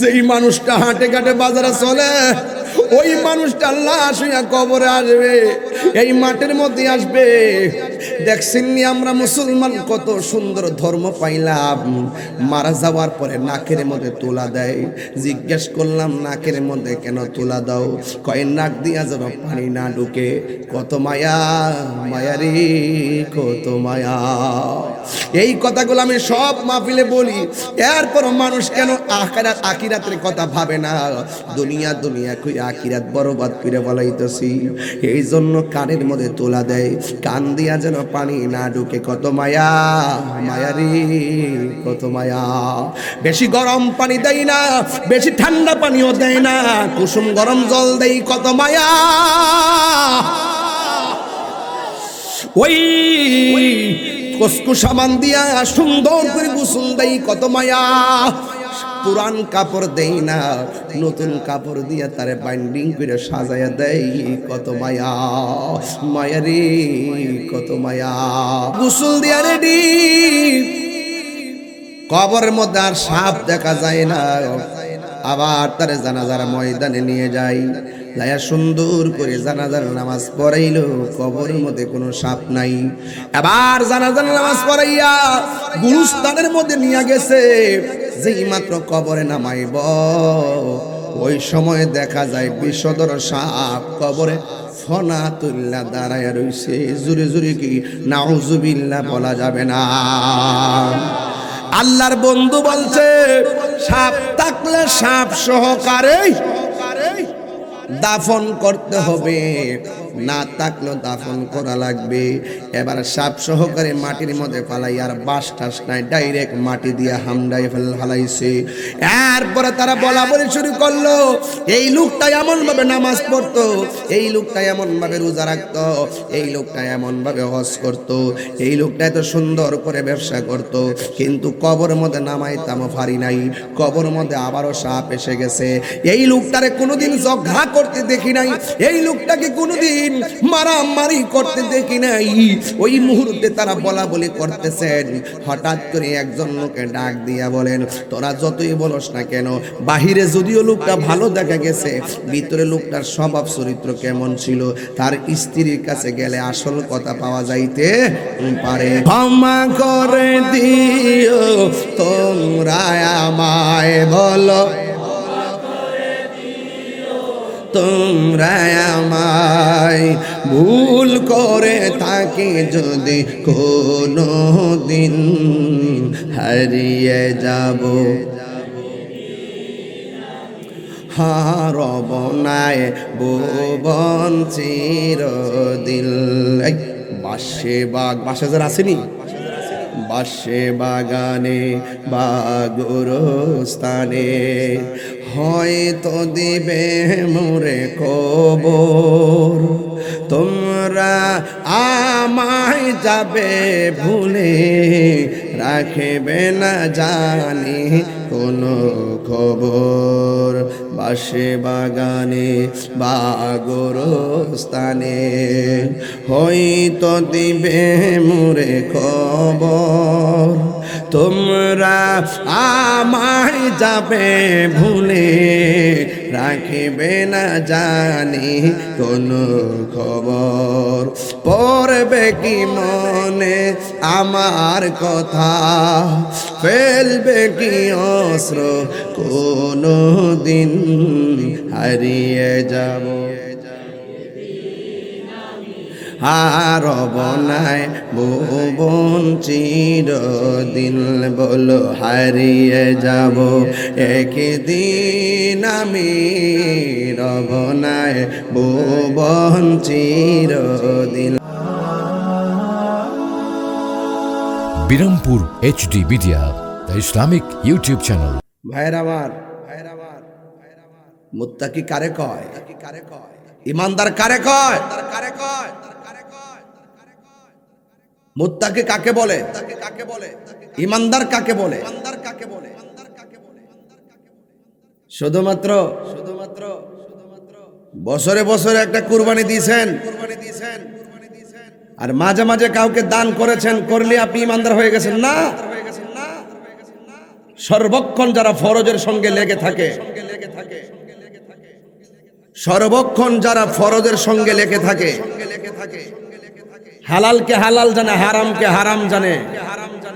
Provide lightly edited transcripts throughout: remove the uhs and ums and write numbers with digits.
যেই মানুষটা হাঁটে ঘাটে বাজারে চলে ওই মানুষটা লাশ হইয়া কবরে আসবে, এই মাটির মধ্যে আসবে। দেখছেননি আমরা মুসলমান কত সুন্দর ধর্ম পাইলাম, মারা যাওয়ার পরে নাকের মধ্যে তুলা দেয়। জিজ্ঞেস করলাম নাকের মধ্যে কেন তুলা দাও? কয় নাক দিয়া যেন পানি না ঢুকে। কত মায়া, মায়ারি কত মায়া। এই কথাগুলো আমি সব মাহফিলে বলি, এরপর মানুষ কেন আখিরাতের কথা ভাবে না? দুনিয়া দুনিয়া কই আখিরাত বরবাদ করে বলাইতেছি। এই জন্য কানের মধ্যে তোলা দেয়, কান দিয়া যেন পানি না ঢুকে। কত মায়া, মায়ারি কত মায়া। বেশি গরম পানি দেয় না, বেশি ঠান্ডা পানিও দেয় না, কুসুম গরম জল দেই। কত মায়া। ওই কসকু সাবান দিয়া সুন্দর করে গোসল দেই। কত মায়া। পুরান কাপড় দেই না, নতুন কাপড় দিয়া তারে বাইন্ডিং করে সাজায়া দেই। কত মায়া, মায়ারি কত মায়া। গোসল দিয়া রেডি, কবরের মধ্যে আর সাপ দেখা যায় না। আবার তারে জানাজার ময়দানে নিয়ে যাই, লায়া সুন্দর করে জানাজার নামাজ পড়াইলো, কবরের মধ্যে কোনো সাপ নাই। এবার জানাজার নামাজ পড়াইয়া গুরুস্থানের মধ্যে নিয়ে গেছে। যেই মাত্র কবরে নামাইব ওই সময় দেখা যায় বিষধর সাপ কবরে ফনা তুল্লা দাঁড়ায় রইছে। জুরে জুরে কি নাউজুবিল্লাহ বলা যাবে না। আল্লাহর বন্ধু বলছে সাপ থাকলে সাপ সহকারে দাফন করতে হবে, না থাকলেও দাফন করা লাগবে। এবার সাপ সহকারে মাটির মধ্যে ফালাই, আর বাস টাস নাই, ডাইরেক্ট মাটি দিয়ে হামডাই ফেলাইছে। এরপরে তারা বলা বলি শুরু করলো, এই লোকটা এমন ভাবে নামাজ পড়তো, এই লোকটা এমন ভাবে রোজা রাখতো, এই লোকটা এমন ভাবে হজ করতো, এই লোকটা এত সুন্দর করে ব্যবসা করতো, কিন্তু কবর মধ্যে নামাইতাম পারি নাই। কবর মধ্যে আবারও সাপ এসে গেছে। এই লোকটারে কোনোদিন ঝগড়া করতে দেখি নাই, এই লোকটাকে কোনোদিন মারামারি করতে দেখি নাই। ওই মুহূর্তে তারা বলা বলি করতেছেন। হঠাৎ করে একজন লোকে ডাক দিয়া বলেন, তোরা যতই বলস না কেন, বাহিরে যদিও লোকটা ভালো দেখা গেছে, ভিতরে লোকটার স্বভাব চরিত্র কেমন ছিল তার স্ত্রীর কাছে গেলে আসল কথা পাওয়া যাইতে পারে। ক্ষমা করে দিও তোমরা আমায়, বলো তোমরা আমায়, ভুল করে থাকি যদি কোনো দিন, হারিয়ে যাব হারব নাই ভুবন চিরদিন। বাসে বাগ, বাসে যারা আসেনি, বাসে বাগানে বা গোরস্থানে হয়তো দিবে মোরে কবর। তোমরা আমায় যাবে ভুলে, রাখবে না জানি কোনো খবর। বাসে বাগানে বা গোরস্থানে হয়তো দিবে মোরে খবর। তোমরা আমায় যাবে ভুলে, রাখবে না জানি কোনো খবর। পড়বে কি মনে আমার কথা, ফেলবে কি অস্ত্র কোনো দিন, হারিয়ে যাব হারব নাই ভুবন চিরদিন। বলো হারিয়ে যাব একদিন আমি, রব নাই ভুবন চিরদিন। Birampur HD media, the Islamic YouTube channel. ভাইয়ের আমার, মুত্তাকি কারে কয়? ইমানদার কারে কয়? মুত্তাকি কাকে বলে? ইমানদার কাকে বলে? শুধুমাত্র বছরে বছরে একটা কুরবানি দিয়েছেন, আর মাঝে মাঝে কাউকে দান করেছেন, করলে আপনি ইমানদার হয়ে গেছেন না। সর্বক্ষণ যারা ফরজের সঙ্গে লেগে থাকে, সর্বক্ষণ যারা ফরজের সঙ্গে লেগে থাকে, হালালকে হালাল জানে, হারামকে হারাম জানে,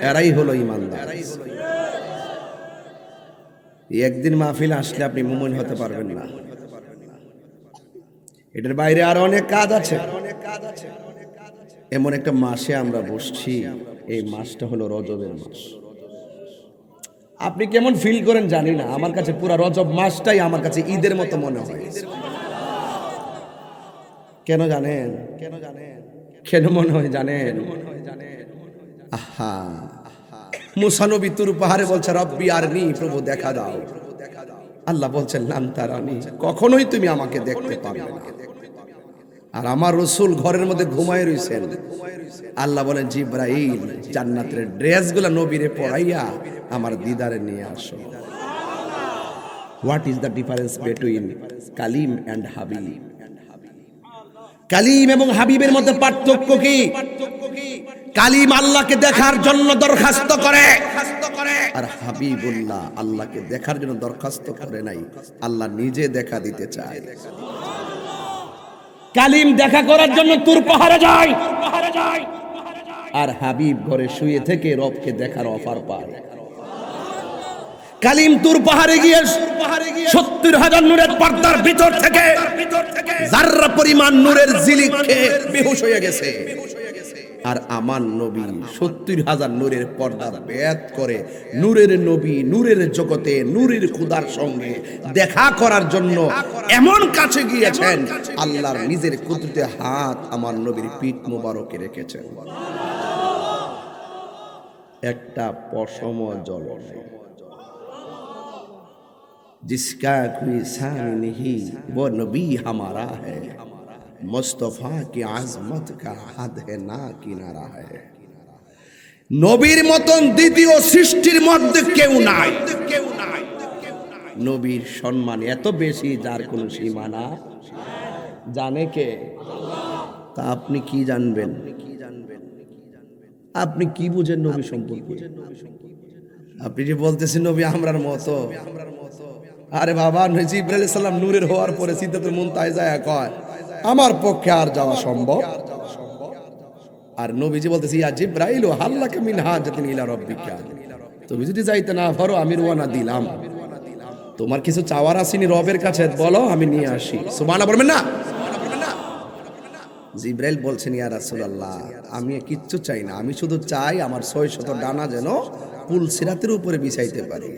এরাই হলো ইমানদার। একদিন মাহফিল আসলে আপনি মুমিন হতে পারবেন না। এটার বাইরে আরো অনেক কাজ আছে। এমন একটা মাসে আমরা বসছি, এই মাসটা হলো রজবের মাস। আপনি কেমন ফিল করেন জানি না, আমার কাছে পুরো রজব মাসটাই আমার কাছে ঈদের মতো মনে হয়। কেন জানেন? কেন মনে হয় জানেন? আহা, মুসা নবী তুর পাহাড়ে বলছে রব্বি আরনি, প্রভু দেখা দাও। আল্লাহ বলছেন লান তারানি, কখনোই তুমি আমাকে দেখতে পারবে না। আর আমার রাসূল ঘরের মধ্যে ঘুমায় রইছেন। আল্লাহ বলেন জিবরাইল, জান্নাতের ড্রেসগুলো নবীরে পরাইয়া আমার দিদারে নিয়ে আসো। What is the difference between Kalim and Habib? Kalim এবং হাবিবের মধ্যে পার্থক্য কি? কালিম আল্লাহকে দেখার জন্য দরখাস্ত করে, আর হাবিবুল্লাহ আল্লাহকে দেখার জন্য দরখাস্ত করে নাই, আল্লাহ নিজে দেখা দিতে চায়। কালিম দেখা করার জন্য তুর পাহাড়ে যায়, আর হাবিব ঘরে শুয়ে থেকে রবকে দেখার অফার পায়। কালিম তুর পাহাড়ে গিয়ে ৭০,০০০ নূরের পর্দার ভিতর থেকে যাররা পরিমাণ নূরের ঝিলিক খেয়ে বেহুশ হয়ে গেছে। আর আমার নবী ৭০,০০০ নূরের পর্দা ভেদ করে নূরের নবী, নূরের জগতে, নূরের খুদার সঙ্গে দেখা করার জন্য এমন কাছে গিয়েছেন, আল্লাহর নিজের কুদরতে হাত আমার নবীর পিঠ মোবারকে রেখেছেন। একটা পশম জল जिसका कोई शान नहीं वो नबी हमारा है, मुस्तफा की आजमत का हद है ना किनारा है। নবীর মতন দ্বিতীয় সৃষ্টির মধ্যে কেউ নাই। নবীর সম্মান এত বেশি যার কোনো সীমানা জানে কে? তা আপনি কি জানবেন? আপনি কি বুঝেন নবী সম্পর্কে? আপনি যে বলতেছেন নবী আমরার মতো, আরে বাবা, জিবরাইল আলাইহিস সালাম নূরের হওয়ার পরে সিদরাতুল মুনতাহায় যায় কয় আমার পক্ষে আর যাওয়া সম্ভব। আর নবীজি বলতেছে ইয়া জিবরাইল হাল্লাকা মিন হাজাতিন ইলা রাব্বিকা, তুমি যদি যাইতে না পারো আমি রওনা দিলাম, তোমার কিছু চাওয়ার আসেনি রবের কাছে, বলো আমি নিয়ে আসি। সুবহানাল্লাহ বলবেন না? জিবরাইল বলছেন ইয়া রাসূলুল্লাহ আমি কিচ্ছু চাই না, আমি শুধু চাই আমার ৬০০ ডানা যেন পুল সিরাতের উপরে বিছাইতে পারি।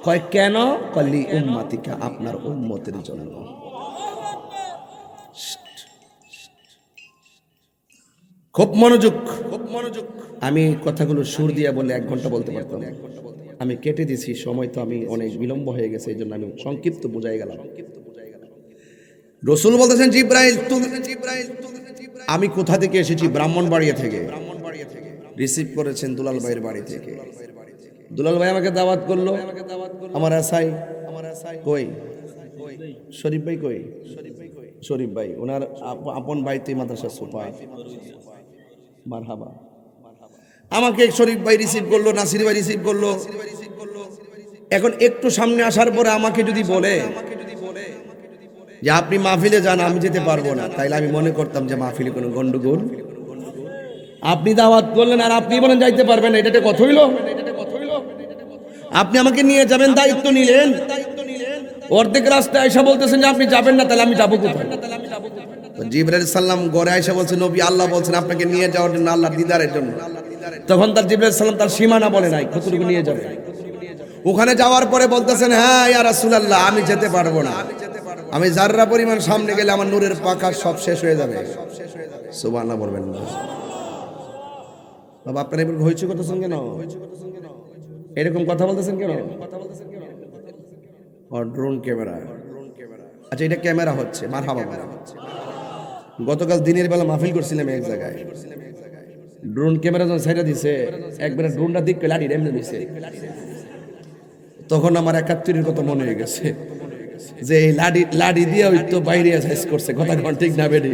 কয় কেন? কলি উম্মতিকা, আপনার উম্মতের জন্য। খুব মনোযোগ। আমি কথাগুলো সুর দিয়ে বলে ১ ঘন্টা বলতে পারতাম, আমি কেটে দিছি, সময় তো আমি অনেক বিলম্ব হয়ে গেছে, এই জন্য আমি সংক্ষিপ্ত বুঝাই গেলাম। রাসূল বলতেছেন জিবরাইল আমি কোথা থেকে এসেছি? ব্রাহ্মণবাড়িয়া থেকে। রিসিভ করেছেন দুলাল ভাইয়ের বাড়ি থেকে। দুলাল ভাই আমাকে দাওয়াত করলো, আমার আসাই কই শরীফ ভাই কই? শরীফ ভাই ওনার আপন ভাই, তুই মাদ্রাসা সুপার। মারহাবা। আমাকে শরীফ ভাই রিসিভ করলো, নাসির ভাই রিসিভ করলো। এখন একটু সামনে আসার পরে আমাকে যদি বলে যে আপনি মাহফিলে যান, আমি যেতে পারবো না, তাইলে আমি মনে করতাম যে মাহফিলে কোনো গন্ডগোল। আপনি দাওয়াত করলেন আর আপনি বলেন যাইতে পারবেন, এটা তো কথা হইলো? আপনি আমাকে নিয়ে যাবেন, দায়িত্ব নিলেন, অর্ধেক রাস্তায় এসে বলতেছেন যে আপনি যাবেন না, তাহলে আমি যাবো কোথায়? জিবরাইল সাল্লাম ঘরে এসে বলছেন নবী আল্লাহ বলছেন আপনাকে নিয়ে যাওয়ার জন্য, আল্লাহর দিদারের জন্য। তখন তার জিবরাইল সাল্লাম তার সীমানা বলে নাই, কতটুকু নিয়ে যাবে। ওখানে যাওয়ার পরে বলতেছেন হ্যাঁ ইয়া রাসূলুল্লাহ আমি যেতে পারবো না, আমি যাররা পরিমাণ সামনে গেলে আমার নূরের পাখা সব শেষ হয়ে যাবে। সুবহানাল্লাহ বলবেন না? বাবা আপনারা এবার হইছে করতেছেন কেন? এরকম কথা বলতেছেন কেন? Drone camera. আচ্ছা এটা ক্যামেরা হচ্ছে, মারহাবা বলা হচ্ছে। গতকাল দিনের বেলা মাহফিল করছিলাম এক জায়গায়, ড্রোন ক্যামেরা যখন সাইডা দিছে, একবারে ড্রোনটা দিক লাড়ি এমনি দিছে। তখন আমার ৭১-এর কথা মনে হয়ে গেছে যে এই লাড়ি দিয়ে ওই তো বাইরে সাইজ করছে। কথা কোন ঠিক না বেডি?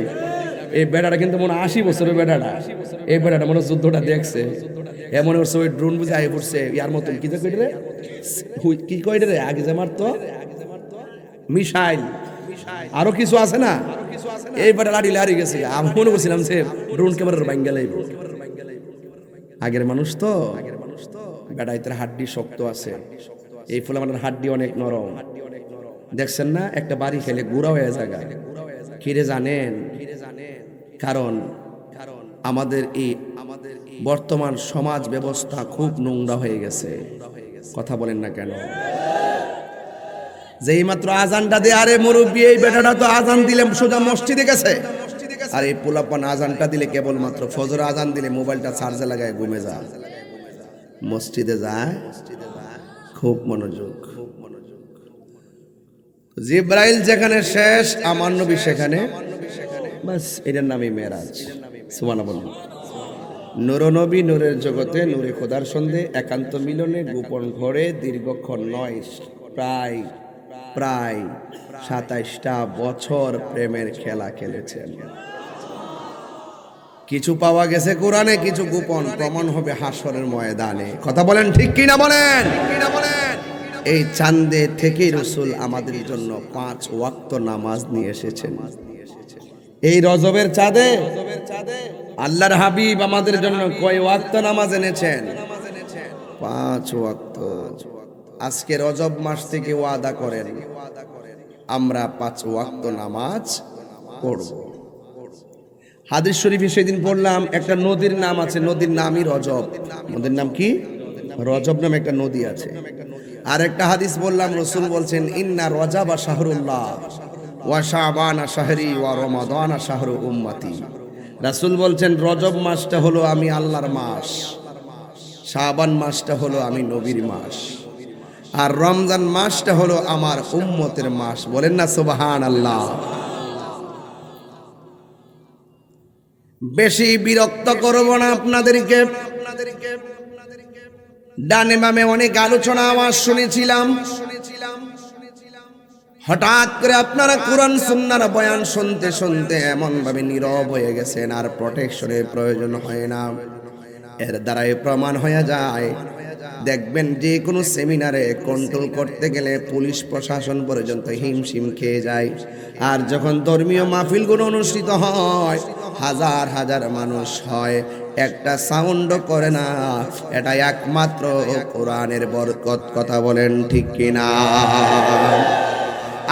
এই বেড়াটা কিন্তু মনে ৮০ বছরের বেড়াটা, এই বেড়াটা মনে যুদ্ধটা দেখছে। এমন হচ্ছে ওই ড্রোন বুঝে আগে পড়ছে ইয়ার মতন কি যে কইরে কি কইরে রে আগে যে মারতো মিসাইল আরো কিছু আছে না এইবার লাড়ি লাড়ি গেছে আমি মনে করছিলাম যে ড্রোন ক্যামেরার ভাঙ্গা লাইব আগের মানুষ তো বেড়াইতের হাড্ডি শক্ত আছে এই ফুল আমাদের হাড্ডি অনেক নরম দেখছেন না একটা বাড়ি খেলে গুঁড়া হয়ে জায়গা কিরে জানেন কারণ আমাদের এই বর্তমান সমাজ ব্যবস্থা খুব নোংরা হয়ে গেছে কথা বলেন না কেন যেই মাত্র আজানটা দিয়ে আরে মুরব্বী এই বেটাটা তো আজান দিলে সোজা মসজিদে গেছে আর এই পোলাপান আজানটা দিলে কেবলমাত্র ফজর আজান দিলে মোবাইলটা চার্জে লাগায় ঘুমে যায় মসজিদে যায় খুব মনোযোগ জিব্রাইল যেখানে শেষ আমার নবী সেখানে বাস এটার নামই মেরাজ সুবহানাল্লাহ নূর নবী নূরের জগতে নূরে খোদার সন্ধে একান্ত মিলনে গোপন ঘরে দীর্ঘক্ষণ নয় প্রায় 27টা বছর প্রেমের খেলা খেলেছেন কিছু পাওয়া গেছে কোরআনে কিছু গোপন প্রমাণ হবে হাসরের ময়দানে কথা বলেন ঠিক কি না বলেন এই চাঁদে থেকে রাসূল আমাদের জন্য 5 ওয়াক্ত নামাজ নিয়ে এসেছেন এই রজবের চাঁদে আল্লাহর হাবিব আমাদের জন্য কয় ওয়াক্ত নামাজ এনেছেন 5 ওয়াক্ত আজকে রজব মাস থেকে ওয়াদা করেন আমরা 5 ওয়াক্ত নামাজ পড়ব হাদিস শরীফে সেদিন পড়লাম একটা নদীর নাম আছে নদীর নামই রজব নদীর নাম কি রজব নামে একটা নদী আছে আর একটা হাদিস বললাম রাসূল বলছেন ইন্না রজাবা শাহরুল্লাহ ওয়া শাবানা শাহরি ওয়া রমাদানা শাহরু উম্মতি রাসূল বলছেন রজব মাসটা হলো আমি আল্লাহর মাস শাবান মাসটা হলো আমি নবীর মাস আর রমজান মাসটা হলো আমার উম্মতের মাস বলেন না সুবহানাল্লাহ বেশি বিরক্ত করব না আপনাদেরকে ডানে বামে অনেক আলোচনা আওয়াজ শুনেছিলাম হঠাৎ করে আপনারা কোরআন সুন্নাহর বয়ান শুনতে শুনতে এমন ভাবে নীরব হয়ে গেছেন আর প্রোটেকশনের প্রয়োজন হয় না এর দ্বারাই প্রমাণ হয়ে যায় দেখবেন যে কোনো সেমিনারে কন্ট্রোল করতে গেলে পুলিশ প্রশাসন পর্যন্ত হিমশিম খেয়ে যায় আর যখন ধর্মীয় মাহফিলগুলো অনুষ্ঠিত হয় হাজার হাজার মানুষ হয় একটা সাউন্ড করে না এটা একমাত্র কোরআনের বরকত কথা বলেন ঠিক কিনা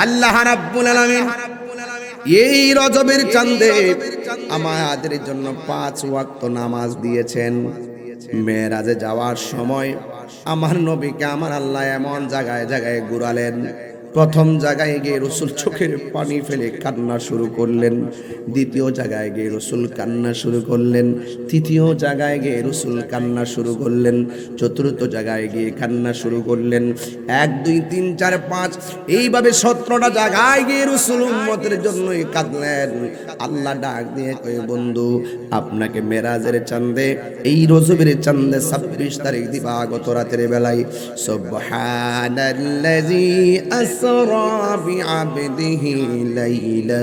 আল্লাহ রাব্বুল আলামিন এই রজবের চাঁদে আমাদের জন্য 5 ওয়াক্ত নামাজ দিয়েছেন মেরাজে যাওয়ার সময় আমার নবীকে আমার আল্লাহ এমন জায়গায় জায়গায় ঘুরালেন প্রথম জায়গায় গিয়ে রাসূল চোখের পানি ফেলে কান্না শুরু করলেন দ্বিতীয় জায়গায় গিয়ে রাসূল কান্না শুরু করলেন তৃতীয় জায়গায় গিয়ে রাসূল কান্না শুরু করলেন চতুর্থ জায়গায় গিয়ে কান্না শুরু করলেন 1 2 3 4 5 এইভাবে 17টা জায়গায় গিয়ে রাসূল উম্মতের জন্যই কাঁদলেন আল্লাহ ডাক দিয়ে কয় বন্ধু আপনাকে মেরাজের চাঁদে এই রজবের চাঁদে 26 তারিখ দিবাগত রাতের বেলায় সুবহানাল্লাযী أسرى بعبده ليلا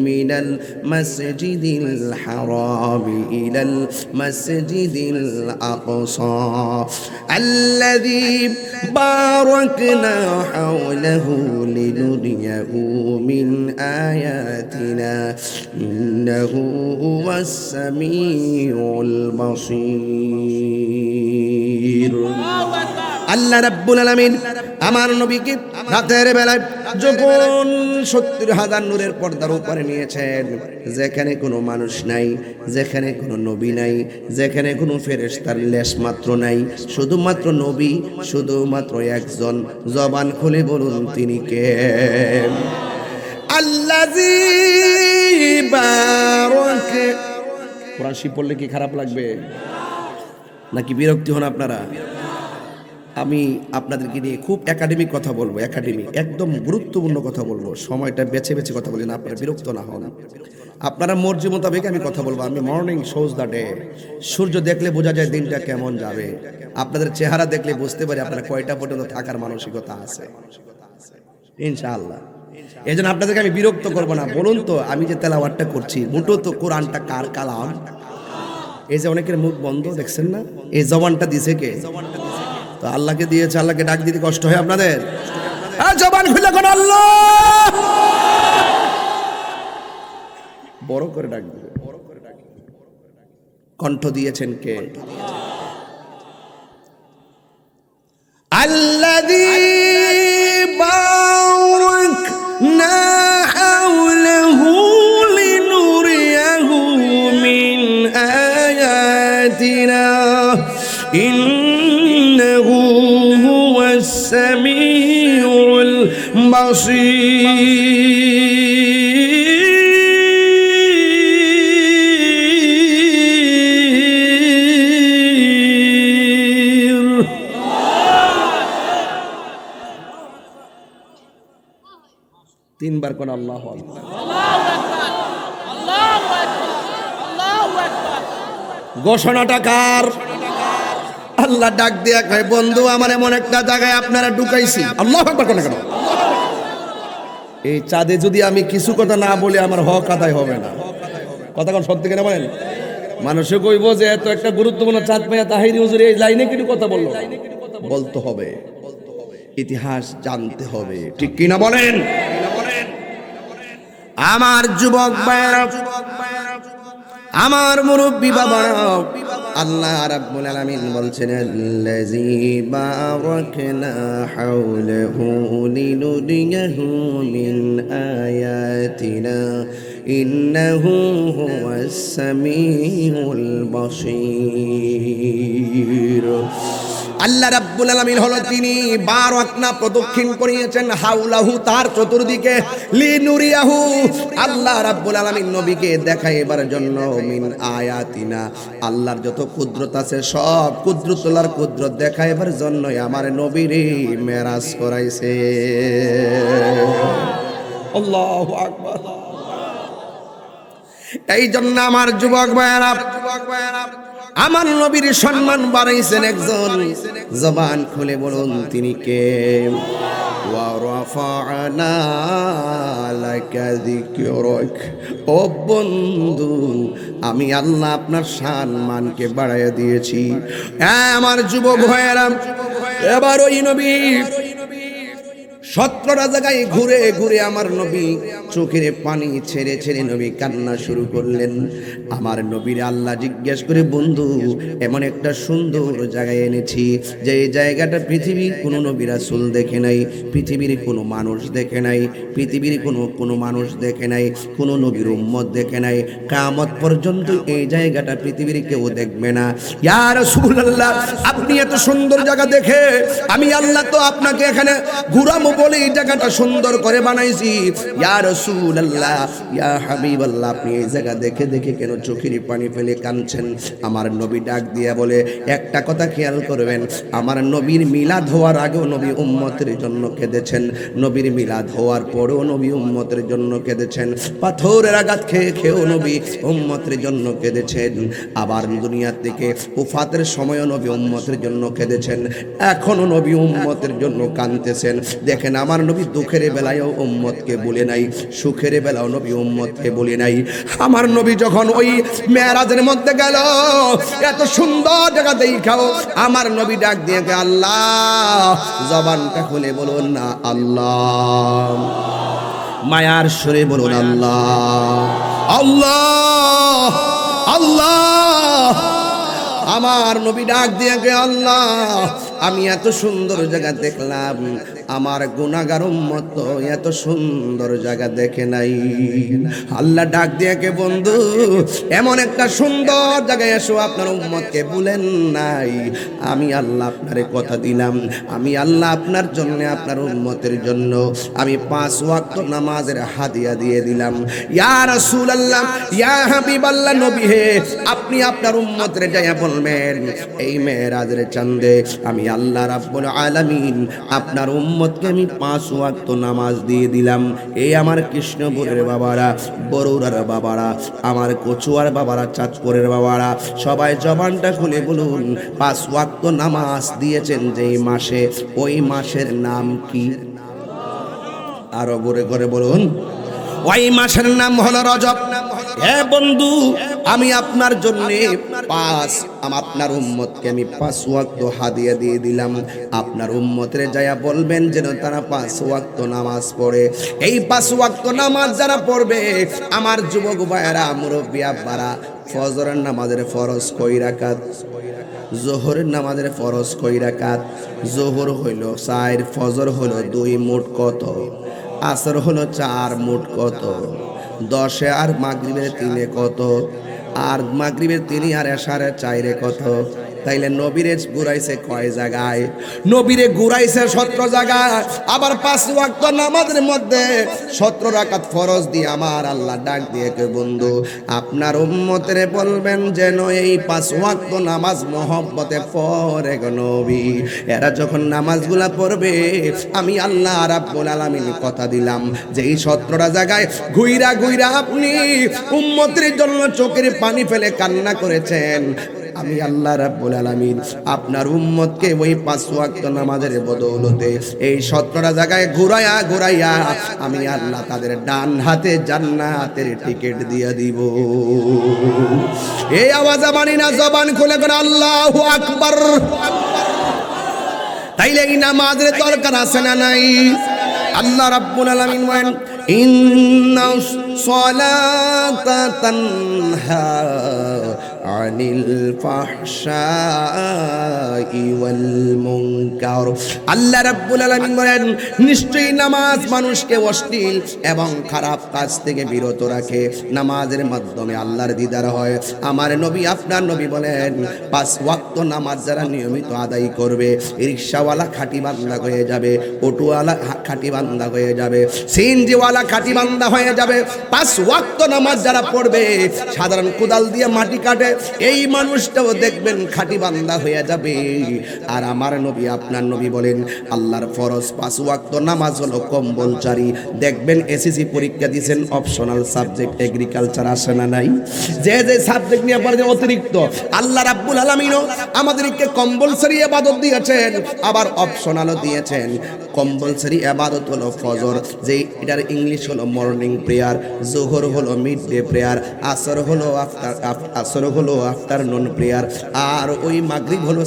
من المسجد الحرام إلى المسجد الأقصى الذي باركنا حوله لنريه من آياتنا إنه هو السميع البصير আল্লাহ রাব্বুল আলামিন আমার নবীকে রাতের বেলায় যখন 70,000 নূরের পর্দার উপরে নিয়েছেন যেখানে কোনো মানুষ নাই যেখানে কোনো নবী নাই যেখানে কোনো ফেরেশতার লেশ মাত্র নাই শুধুমাত্র নবী শুধুমাত্র একজন জবান খুলে বলুন তিনি কে আল্লাযী বারাক কোরআন শরীফ পড়লে কি খারাপ লাগবে নাকি বিরক্তি হন আপনারা আমি আপনাদেরকে নিয়ে খুব একাডেমিক কথা বলবো একাডেমিক একদম গুরুত্বপূর্ণ কথা বলবো সময়টা বেছে বেছে কথা বলি না আপনারা বিরক্ত না হন আপনারা মর্জি মোতাবেক আমি কথা বলবো আমি মর্নিং শোজ দ্য ডে সূর্য দেখলে বোঝা যায় দিনটা কেমন যাবে আপনাদের চেহারা দেখলে বুঝতে পারি আপনারা কয়টা পর্যন্ত থাকার মানসিকতা আছে ইনশাআল্লাহ এই জন্য আপনাদেরকে আমি বিরক্ত করবো না বলুন তো আমি যে তেলাওয়াতটা করছি মোটো তো কোরআনটা কার কালাম এই যে অনেকের মুখ বন্ধ দেখছেন না, এই জবানটা দিছে কে? তো আল্লাহকে দিয়েছে। আল্লাহকে ডাক দিতে কষ্ট হয় আপনাদের? জবান খুলে কোন আল্লাহ বড় করে ডাক দিবে। কণ্ঠ দিয়েছেন কে? আল্লাযী বারাকনা হাওলাহু লিনুরিয়াহু মিন আয়াতিনা ইন্নাহু হুয়াস সামিউল বাসীর। তিনবার কোন আল্লাহু আকবার। ঘোষণাটা কার? আল্লাহ ডাক দিয়া কয়, বন্ধু আমার এমন একটা জায়গায় আপনারা ঢুকাইছি। আল্লাহু আকবার কোন কেন? এই চাঁদে যদি আমি কিছু কথা না বলি আমার হক আদায় হবে না। কথা কোন সত্যি কেন বলেন? মানুষে কইব যে এত একটা গুরুত্বপূর্ণ চাঁদ পাইয়া তাহিরি হুজুর এই লাইনে কিছু কথা বললো। বলতে হবে, ইতিহাস জানতে হবে, ঠিক কিনা বলেন? আমার যুবক ভাইরা, আমার মুরব্বী বাবারা, আল্লাহ রাব্বুল আলামিন বলছেন আল্লাযী বারাকনা হাওলাহু লিনুরিয়াহু মিন আয়াতিনা ইন্নাহু হুয়াস সামিউল বাসীর। আল্লাহ রাব্বুল আলামিন হলো তিনি বারাকনা প্রদক্ষিণ করিয়েছেন হাওলাহু তার চতুর্দিকে লিনুরিয়াহু আল্লাহ রাব্বুল আলামিন নবীকে দেখাইবার জন্য মিন আয়াতিনা আল্লাহর যত কুদরত আছে সব কুদরতুল্লাহর কুদরত দেখাইবার জন্যই আমার নবীরে মেরাজ করাইছে। আল্লাহু আকবার। এই জন্য আমার যুবক ভাইয়েরা, আমার নবীর সম্মান বাড়াইছেন একজন। জবান খুলে বলুন তিনি কে? ওয়া রাফা'না লাকা যিকরাক। ও বন্ধু, আমি আল্লাহ আপনার সম্মানকে বাড়াইয়া দিয়েছি। হ্যাঁ আমার যুবক ভাইয়েরা, এবার ওই নবী 17টা জায়গায় ঘুরে ঘুরে আমার নবী চোখের পানি ছেড়ে ছেড়ে নবী কান্না শুরু করলেন। আমার নবীর আল্লাহ জিজ্ঞেস করে, বন্ধু এমন একটা সুন্দর জায়গায় এনেছি যে এই জায়গাটা পৃথিবীর কোনো নবী রাসূল দেখে নাই, পৃথিবীর কোনো মানুষ দেখে নাই, পৃথিবীর কোনো মানুষ দেখে নাই, কোনো নবীর উম্মত দেখে নাই, কিয়ামত পর্যন্ত এই জায়গাটা পৃথিবীর কেউ দেখবে না। ইয়া রাসূলুল্লাহ, আপনি এত সুন্দর জায়গা দেখে আমি আল্লাহ তো আপনাকে এখানে ঘুরামো বলে এই জায়গাটা সুন্দর করে বানাইছি। ইয়া রাসূলুল্লাহ, ইয়া হাবিবাল্লাহ, আপনি এই জায়গা দেখে দেখে কেন চোখের পানি ফেলে কাঁদছেন? আমার নবী ডাক দিয়া বলে, একটা কথা খেয়াল করবেন, আমার নবীর মিলাদ হওয়ার আগেও নবী উম্মতের জন্য কেঁদেছেন, নবীর মিলাদ হওয়ার পরেও নবী উম্মতের জন্য কেঁদেছেন, পাথরের আঘাত খেয়ে খেয়েও নবী উম্মতের জন্য কেঁদেছেন, আবার দুনিয়া থেকে উফাতের সময়ও নবী উম্মতের জন্য কেঁদেছেন, এখনো নবী উম্মতের জন্য কাঁদতেছেন। দেখেন আমার নবী দুঃখের বেলায়ও উম্মতকে বলে নাই, সুখের বেলাও নবী উম্মতকে বলে নাই। আমার নবী যখন ওই মেরাজের মধ্যে গেল, এত সুন্দর জায়গা দেখাও, আমার নবী ডাক দিয়ে আল্লাহ, জবানটা খুলে বলুন না আল্লাহ, মায়ার সুরে বলুন আল্লাহ, আল্লাহ, আল্লাহ। আমার নবী ডাক দিয়ে আল্লাহ, আমি এত সুন্দর জায়গা দেখলাম, আমার গুনাহগার উম্মত তো এত সুন্দর জায়গা দেখে নাই। আল্লাহ ডাক দিয়ে কে, বন্ধু এমন একটা সুন্দর জায়গায় এসো, আপনার উম্মতকে ভুলেন নাই। আমি আল্লাহ আপনারে কথা দিলাম, আমি আল্লাহ আপনার জন্য আপনার উম্মতের জন্য আমি 5 ওয়াক্ত নামাজের হাদিয়া দিয়ে দিলাম। ইয়া রাসূলুল্লাহ, ইয়া হাবিবাল্লাহ, নবী হে, আপনি আপনার উম্মতের যায়া বলবেন এই মেরাজের চাঁদে আমি আল্লাহ রাব্বুল আলামিন আপনার উম্মতকে আমি 5 ওয়াক্ত নামাজ দিয়ে দিলাম। এই আমার কৃষ্ণপুরের বাবারা, বরুড়ার বাবারা, আমার কচুয়ার বাবারা, চাঁদপুরের বাবারা, সবাই জবানটা খুলে বলুন 5 ওয়াক্ত নামাজ দিয়েছেন যেই মাসে, ওই মাসের নাম কি? আরো ঘুরে ঘুরে বলুন, ওই মাসের নাম হলো রজব। হে বন্ধু, আমি আপনার জন্য আপনার উম্মতকে আমি 5 ওয়াক্ত হাদিয়া দিয়ে দিলাম। আপনার উম্মতের যায়া বলবেন যেন তারা 5 ওয়াক্ত নামাজ পড়ে। এই 5 ওয়াক্ত নামাজ যারা পড়বে, আমার যুবক ভাইয়েরা, মুরব্বী আব্বারা, ফজরের নামাজের ফরজ কয় রাকাত? জোহরের নামাজের ফরজ কয় রাকাত? জোহর হইল 4, ফজর হইল 2, মোট কত? আসর হলো 4, মোট কত? 10 আর মাগরিবের 3 কত? আর মাগরিবের 3 আর এশারের 4 কত? তাইলে নবীরে ঘুরাইছে কয় জায়গায়? নবীরে ঘুরাইছে 17 জায়গায়। আবার 5 ওয়াক্ত নামাজের মধ্যে 17 রাকাত ফরজ দিয়ে আমার আল্লাহ ডাক দিয়ে কে বন্ধু, আপনার উম্মতেরে বলবেন যেন এই 5 ওয়াক্ত নামাজ মহব্বতে পড়ে গো নবী। এরা যখন নামাজগুলা পড়বে, আমি আল্লাহ রাব্বুল আলামিন কথা দিলাম যে এই 17টা জায়গায় ঘুইরা ঘুইরা আপনি উম্মতের জন্য চোখের পানি ফেলে কান্না করেছেন। আমি আল্লাহ রাব্বুল আলামিন আপনার উম্মতকে ওই 5 ওয়াক্ত নামাজের বদৌলতে এই 17টা জায়গায় ঘুরাইয়া ঘুরাইয়া আমি আল্লাহ তাদের ডান হাতে জান্নাতের টিকিট দিয়ে দিব। এই আওয়াজ মানি না, জবান খুলে করে আল্লাহু আকবার। তাইলে এই নামাজের দরকার আছে না নাই? আল্লাহ রাব্বুল আলামিন বলেন, ইন্না সলাতা তানহা আনিল ফাহশাই ওয়াল মুনকার। আল্লাহ রাব্বুল আলামিন বলেন, নিশ্চয়ই নামাজ মানুষকে অশ্লীল এবং খারাপ কাজ থেকে বিরত রাখে। নামাজের মাধ্যমে আল্লাহর দিদার হয়। আমার নবী, আপনার নবী বলেন, 5 ওয়াক্ত নামাজ যারা নিয়মিত আদায় করবে, রিকশাওয়ালা খাঁটি বান্দা হয়ে যাবে, অটোওয়ালা খাঁটি বান্দা হয়ে যাবে, সিএনজিওয়ালা খাঁটি বান্দা হয়ে যাবে। 5 ওয়াক্ত নামাজ যারা পড়বে, সাধারণ কোদাল দিয়ে মাটি কাটে, এই মানুষটাও দেখবেন খাঁটি বান্দা হয়ে যাবে। আর আমার নবী, আপনার নবী বলেন, আল্লাহর ফরজ 5 ওয়াক্ত নামাজ হলো কম্বলচারী। দেখবেন এসএসসি পরীক্ষা দিয়েছেন, অপশনাল সাবজেক্ট এগ্রিকালচার আসে না নাই? যে যে সাবজেক্ট নিয়ে পড়ে অতিরিক্ত, আল্লাহ রাব্বুল আলামিনও আমাদেরকে কম্পালসরি ইবাদত দিয়েছেন, আবার অপশনালও দিয়েছেন। কম্পালসরি ইবাদত হলো ফজর, যে এটার ইংলিশ হলো মর্নিং প্রেয়ার, জোহর হলো মিড ডে প্রেয়ার, আসর হলো আফটারনুন প্রেয়ার, আর ওই মাগরিব হলো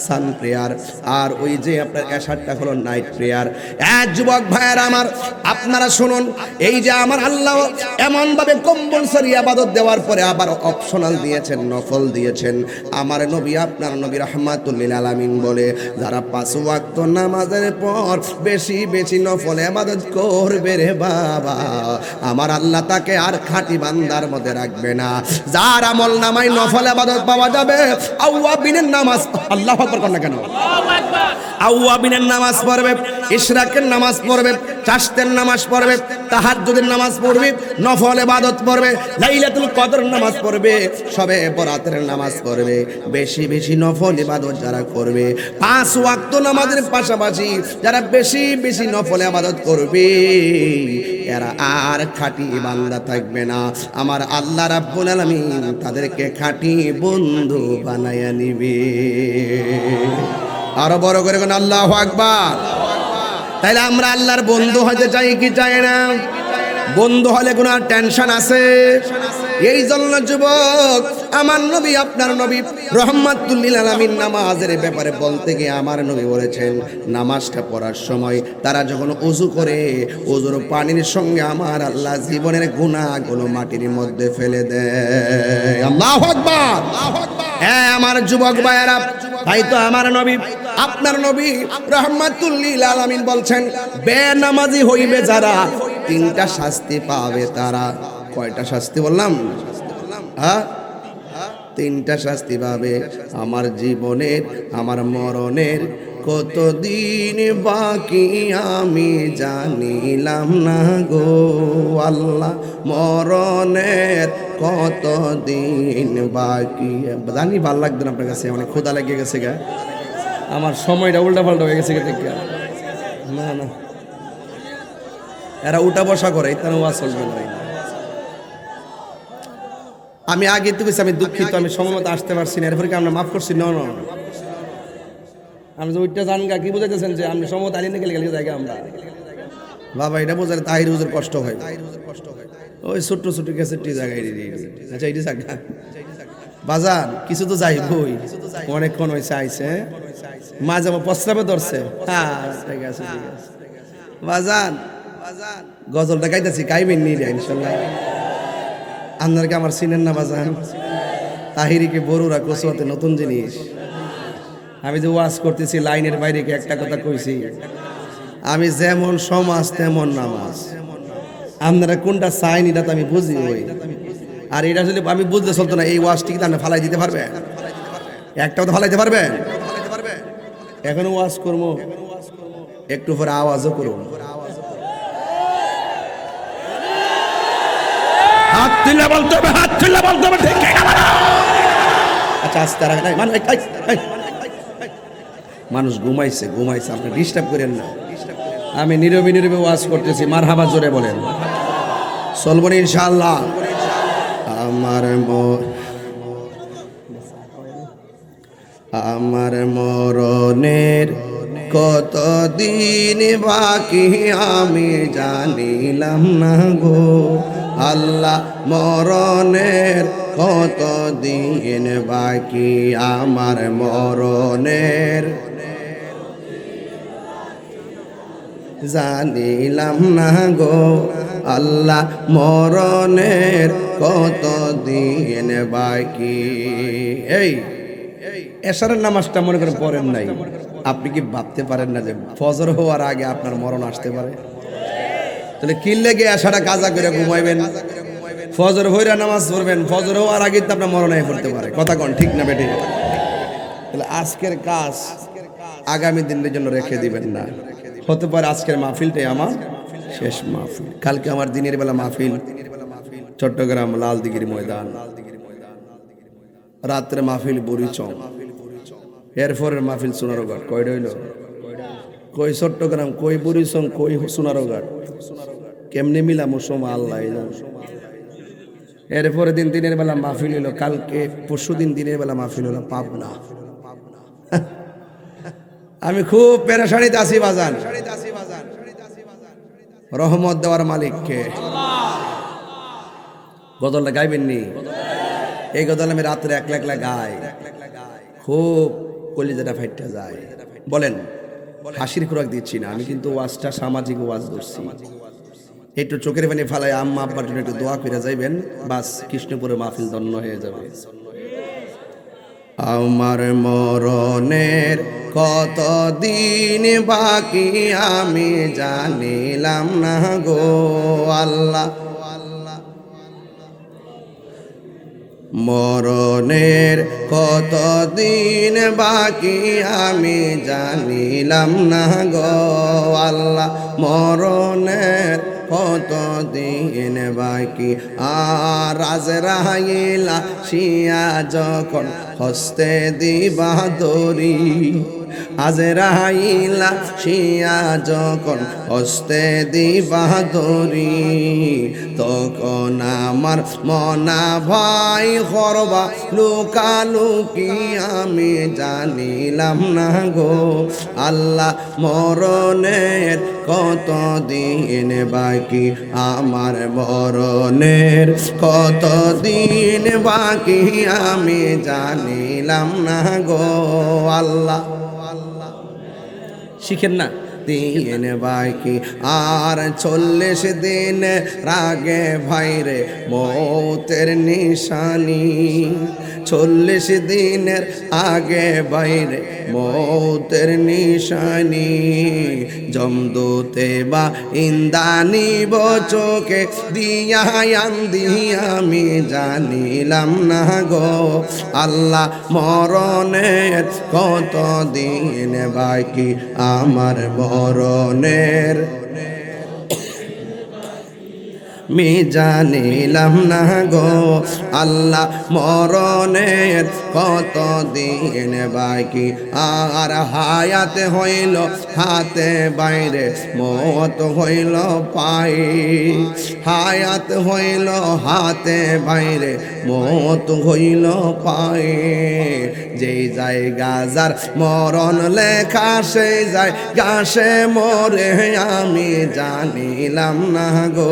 সান প্রেয়ার, আর ওই যে আপনার এশারটা হলো নাইট প্রেয়ার। যুবক ভাইয়েরা আমার, আপনারা শুনুন, এই যে আমার আল্লাহ এমন ভাবে কম্পালসরি ইবাদত দেওয়ার পরে আবার অপশনাল দিয়েছেন, নফল দিয়েছেন। আমার নবী, আপনার নবী রাহমাতুল লিল আলামিন বলে, যারা 5 ওয়াক্ত নামাজের পর বেশি বেশি নফল ইবাদত করবে রে বাবা, আমার আল্লাহ তাকে আর খাঁটি বান্দার মধ্যে রাখবে না। যার আমল নামায় নফল ইবাদত পাওয়া যাবে, আওয়াবিনের নামাজ, আল্লাহু আকবার কর না কেন, আওয়াবিনের নামাজ পড়বে, ইশরাকের নামাজ পড়বে, চাশতের নামাজ পড়বে, তাহাজ্জুদের নামাজ পড়বে, নফল ইবাদত পড়বে, লাইলাতুল কদর নামাজ পড়বে, শবে বরাতের নামাজ পড়বে। বেশি বেশি নফল ইবাদত যারা করবে, 5 ওয়াক্ত নামাজের পাশাপাশি যারা বেশি বেশি নফল ইবাদত করবে, এরা আর খাঁটি বান্দা থাকবে না। আমার আল্লাহ রাব্বুল আলামিন তাদেরকে খাঁটি বন্ধু বানায়া নিবে। আরো বড় করে কোন আল্লাহু আকবার। তাইলে আমরা আল্লাহর বন্ধু হতে চাই কি চাই না? বন্ধু হলে কোনো টেনশন আছে? এই জন্য যুবক, আমার নবী, আপনার নবী রাহমাতুল লিল আলামিন নামাজের ব্যাপারে বলতে গিয়ে আমার নবী বলেছেন, নামাজটা পড়ার সময় তারা যখন ওযু করে, ওযুর পানির সঙ্গে আমার আল্লাহ জীবনের গুনাহগুলো মাটির মধ্যে ফেলে দেয়। আল্লাহু আকবার। হ্যাঁ আমার যুবক ভাইয়েরা, তাই তো আমার নবী, আপনার নবী রাহমাতুল লিল আলামিন বলছেন, বেনামাজি হইবে যারা, 3টা শাস্তি পাবে তারা। কয়টা শাস্তি বললাম? হ্যাঁ, 3টা শাস্তি পাবে। আমার জীবনের, আমার মরণের কতদিন বাকি আমি জানিলাম না গো আল্লাহ, মরণের কতদিন বাকি জানি। ভাল লাগবে না আপনার কাছে? অনেক ক্ষুধা লেগে গেছে গা, আমার সময়টা উল্টা পাল্টা হয়ে গেছে। না না, এরা উঠা বসা করে, ইতানো ওয়াজ চলবে না। আমি আগে তো গেছি, আমি দুঃখিত, আমি সময় মতো আসতে পারছি না, এরপরে কি আমরা মাফ করছি? না না, আমি যে ওইটা জানগা কি বুঝাইতেছেন যে আপনি সময় আনি না গেলে গেলে জায়গা আমরা বাবা, এটা বোঝালে তাহির হুজুর কষ্ট হয়, ওই ছোট্ট ছোট্ট গ্যাসের জায়গায়। আচ্ছা, এটি জায়গা বাজান কিছু তো যাইবই, অনেকক্ষণ হয়েছে আইছে, মাঝে আমার প্রস্রাবে ধরছে। হ্যাঁ ঠিক আছে ঠিক আছে বাজান, গজলটা গাইতেছি, গাইবেন নি রে ইনশাল্লাহ। আপনারকে আমার চিনেন না বাজান? তাহিরিকে বড়ুরা কচুয়াতে নতুন জিনিস। আমি যে ওয়াজ করতেছি লাইনের বাইরে কি একটা কথা কইছি, আমি যেমন সমাজ তেমন নামাজ। আপনারা কোনটা চাইন এটা তো আমি বুঝি ওই, আর এটা যদি আমি বুঝতে চলতো না এই ওয়াজটি কি আপনি ফালাই দিতে পারবেন? একটাও তো ফালাইতে পারবেন? এখন ওয়াজ করবো, একটু পরে আওয়াজও করুন। হাত তুলে বলতে হবে, হাত তুলে বলতে হবে, ঠিক আচ্ছা আস্তে রাখেন। মানুষ ঘুমাইছে ঘুমাইছে, আপনি ডিস্টার্ব করেন না। আমি নীরবে নীরবে ওয়াজ করতেছি, মারহাবা জোরে বলেন, চলবো না ইনশাআল্লাহ। আমার মরণের কত দিন বাকি আমি জানিলাম না গো আল্লাহ, মরণের কত দিন বাকি আমার মরণের জানিলাম না গো আল্লাহ, মরণের কত দিন বাকি। এই এশারের নামাজটা মনে করেন পড়েন নাই, আপনি কি ভাবতে পারেন না যে ফজর হওয়ার আগে আপনার মরণ আসতে পারে? তাহলে কি লেগে এশাটা কাজা করে ঘুমাইবেন, ফজর হইরা নামাজ পড়বেন, ফজর হওয়ার আগে তো আপনার মরণ হয়ে পড়তে পারে। কথা কোন ঠিক না বেটি? তাহলে আজকের কাজ আগামী দিনের জন্য রেখে দিবেন না। হতে পারে আজকের মাহফিলটাই আমার শেষ মাহফিল, কালকে আমার দিনের বেলা মাহফিল চট্টগ্রাম লালদিঘির ময়দান, রাত্রে মাহফিল বুড়িচং, এরপরের মাহফিল সোনারঘাট। কয়টা হইল? কই চট্টগ্রাম, কই বুড়িচং, কই সোনারঘাট, কেমনে মিলাম সময় আল্লাহ জানে। এরপরে দিন দিনের বেলা মাহফিল হইল, কালকে পরশু দিন দিনের বেলা মাহফিল হলো পাবনা। আমি খুব পেরেশানিতে আছি বাজান, রহমত দেওয়ার মালিককে। গজলটা গাইবেন নি? এই গজল আমি রাত্রে একলা একলা গাই, খুব কলিজাটা ফাইটটা যায়। বলেন, হাসির খোরাক দিচ্ছি না আমি, কিন্তু ওয়াজটা সামাজিক ওয়াজ করছি। একটু চোখের পানি ফালাই আম্মা আব্বার জন্য একটু দোয়া করে যাইবেন, বাস কৃষ্ণপুরে মাহফিল ধন্য হয়ে যাবে। আমার মরণের কত দিন বাকি আমি জানিলাম না গো আল্লাহ, মরণের কত দিন বাকি আমি জানিলাম না গো আল্লাহ, মরণের কত দিন বাকি। আর আজরাইলা শিয়া যখন হস্তে দিবা দড়ি, আজরাইলা শিয়া যখন হস্তে দিবা দড়ি, তখন আমার মনা ভাই করবা লুকালুকি আমি জানিলাম না গো আল্লাহ, মরণের কত দিন বাকি আমার মরণের কত দিন বাকি আমি জানিলাম না গো আল্লাহ। শিখেন না? দিন বাকি আর 40 দিন রাগে ভাইরে মৌতের নিশানি, 40 দিনের আগে বাইরে মৌতের নিশানি, জমদূতে বা ইন্দানি চোখে দিয়া আন্দি আমি জানিলাম না গো আল্লাহ, মরণের কত দিন বাকি আমার মরণের আমি জানিলাম না গো আল্লাহ, মরণের কত দিন বাকি। আর হায়াত হইল হাতে বাইরে মত হইল পায়ে, হায়াত হইল হাতে বাইরে মত হইল পায়ে, যেই জায়গা যার মরণ লেখা সেই জায়গা সে মরে আমি জানিলাম না গো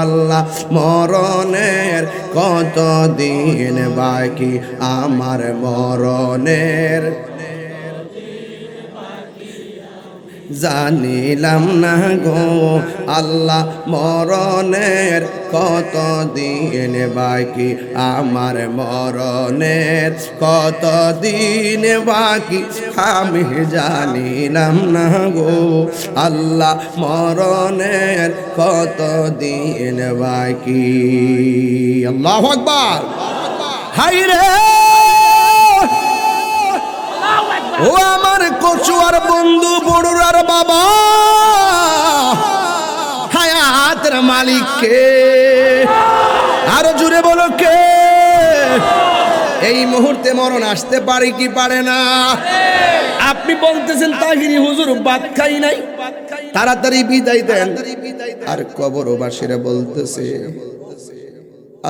আল্লাহ, মরণের কত দিন বাকি আমার মরণের, জানিলাম না গো আল্লাহ মরণের কত দিন বাকি আমার মরণের, কত দিন বাকি আমি জানিলাম না গো আল্লাহ মরণের কত দিন বাকি। আল্লাহু আকবার। হায় রে ও আমার কচুয়ার বন্ধু বড়ুরার বাবা, হায়াতের মালিক কে? আরো জুড়ে বলো কে? এই মুহূর্তে মরণ আসতে পারে কি পারে না? আপনি বলতেছেন তাহিরি হুজুর ভাত খাই নাই, তাড়াতাড়ি বিদায় দেন। আর কবরবাসীরা বলতেছে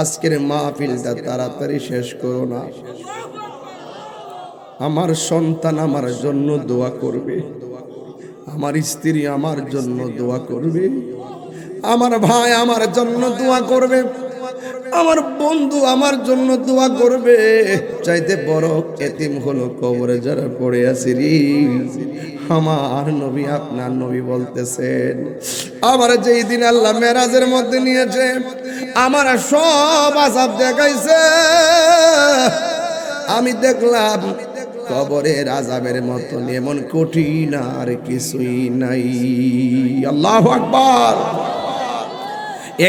আজকের মাহফিলটা তাড়াতাড়ি শেষ করো না, আমার সন্তান আমার জন্য দোয়া করবে, আমার স্ত্রী আমার জন্য দোয়া করবে, আমার ভাই আমার জন্য দোয়া করবে, আমার বন্ধু আমার জন্য দোয়া করবে। চাইতে বড় এতিম হলো কবরে যারা পড়ে আছে রে। আমার নবী আপনার নবী বলতেছেন আমার যেই দিন আল্লাহ মেরাজের মধ্যে নিয়েছে আমার সব আযাব দেখাইছে, আমি দেখলাম কবরের আযাবের মতন এমন কঠিন আর কিছুই নাই। আল্লাহু আকবার।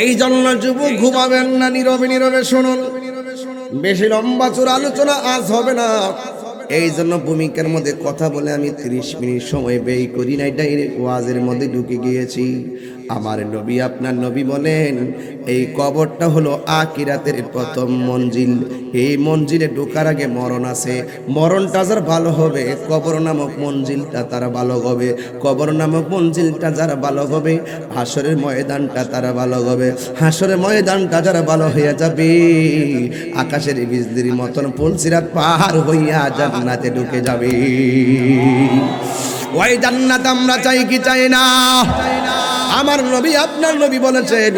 এই জন্য যুবক ঘুমাবেন না, নীরবে নীরবে শুনুন, বেশি লম্বা চূড়া আলোচনা আজ হবে না। এই জন্য ভূমিকার মধ্যে কথা বলে আমি 30 মিনিট সময় ব্যয় করি নাই, ডাইরেক্ট ওয়াজের মধ্যে ঢুকে গিয়েছি। আমার নবী আপনার নবী বলেন এই কবরটা হলো আখিরাতের প্রথম মঞ্জিল। এই মঞ্জিলে ঢোকার আগে মরণ আছে, মরণটা যার ভালো হবে কবর নামক মঞ্জিলটা তার ভালো হবে, কবর নামক মঞ্জিলটা যারা ভালো হবে হাসরের ময়দানটা তারা ভালো হবে, হাসরের ময়দানটা যারা ভালো হইয়া যাবে আকাশের বিজলির মতন পুলসিরাত পার হইয়া জান্নাতে ঢুকে যাবে। ওই জান্নাত আমরা চাই কি চাই না? আমার নবী আপনার নবী বলেছেন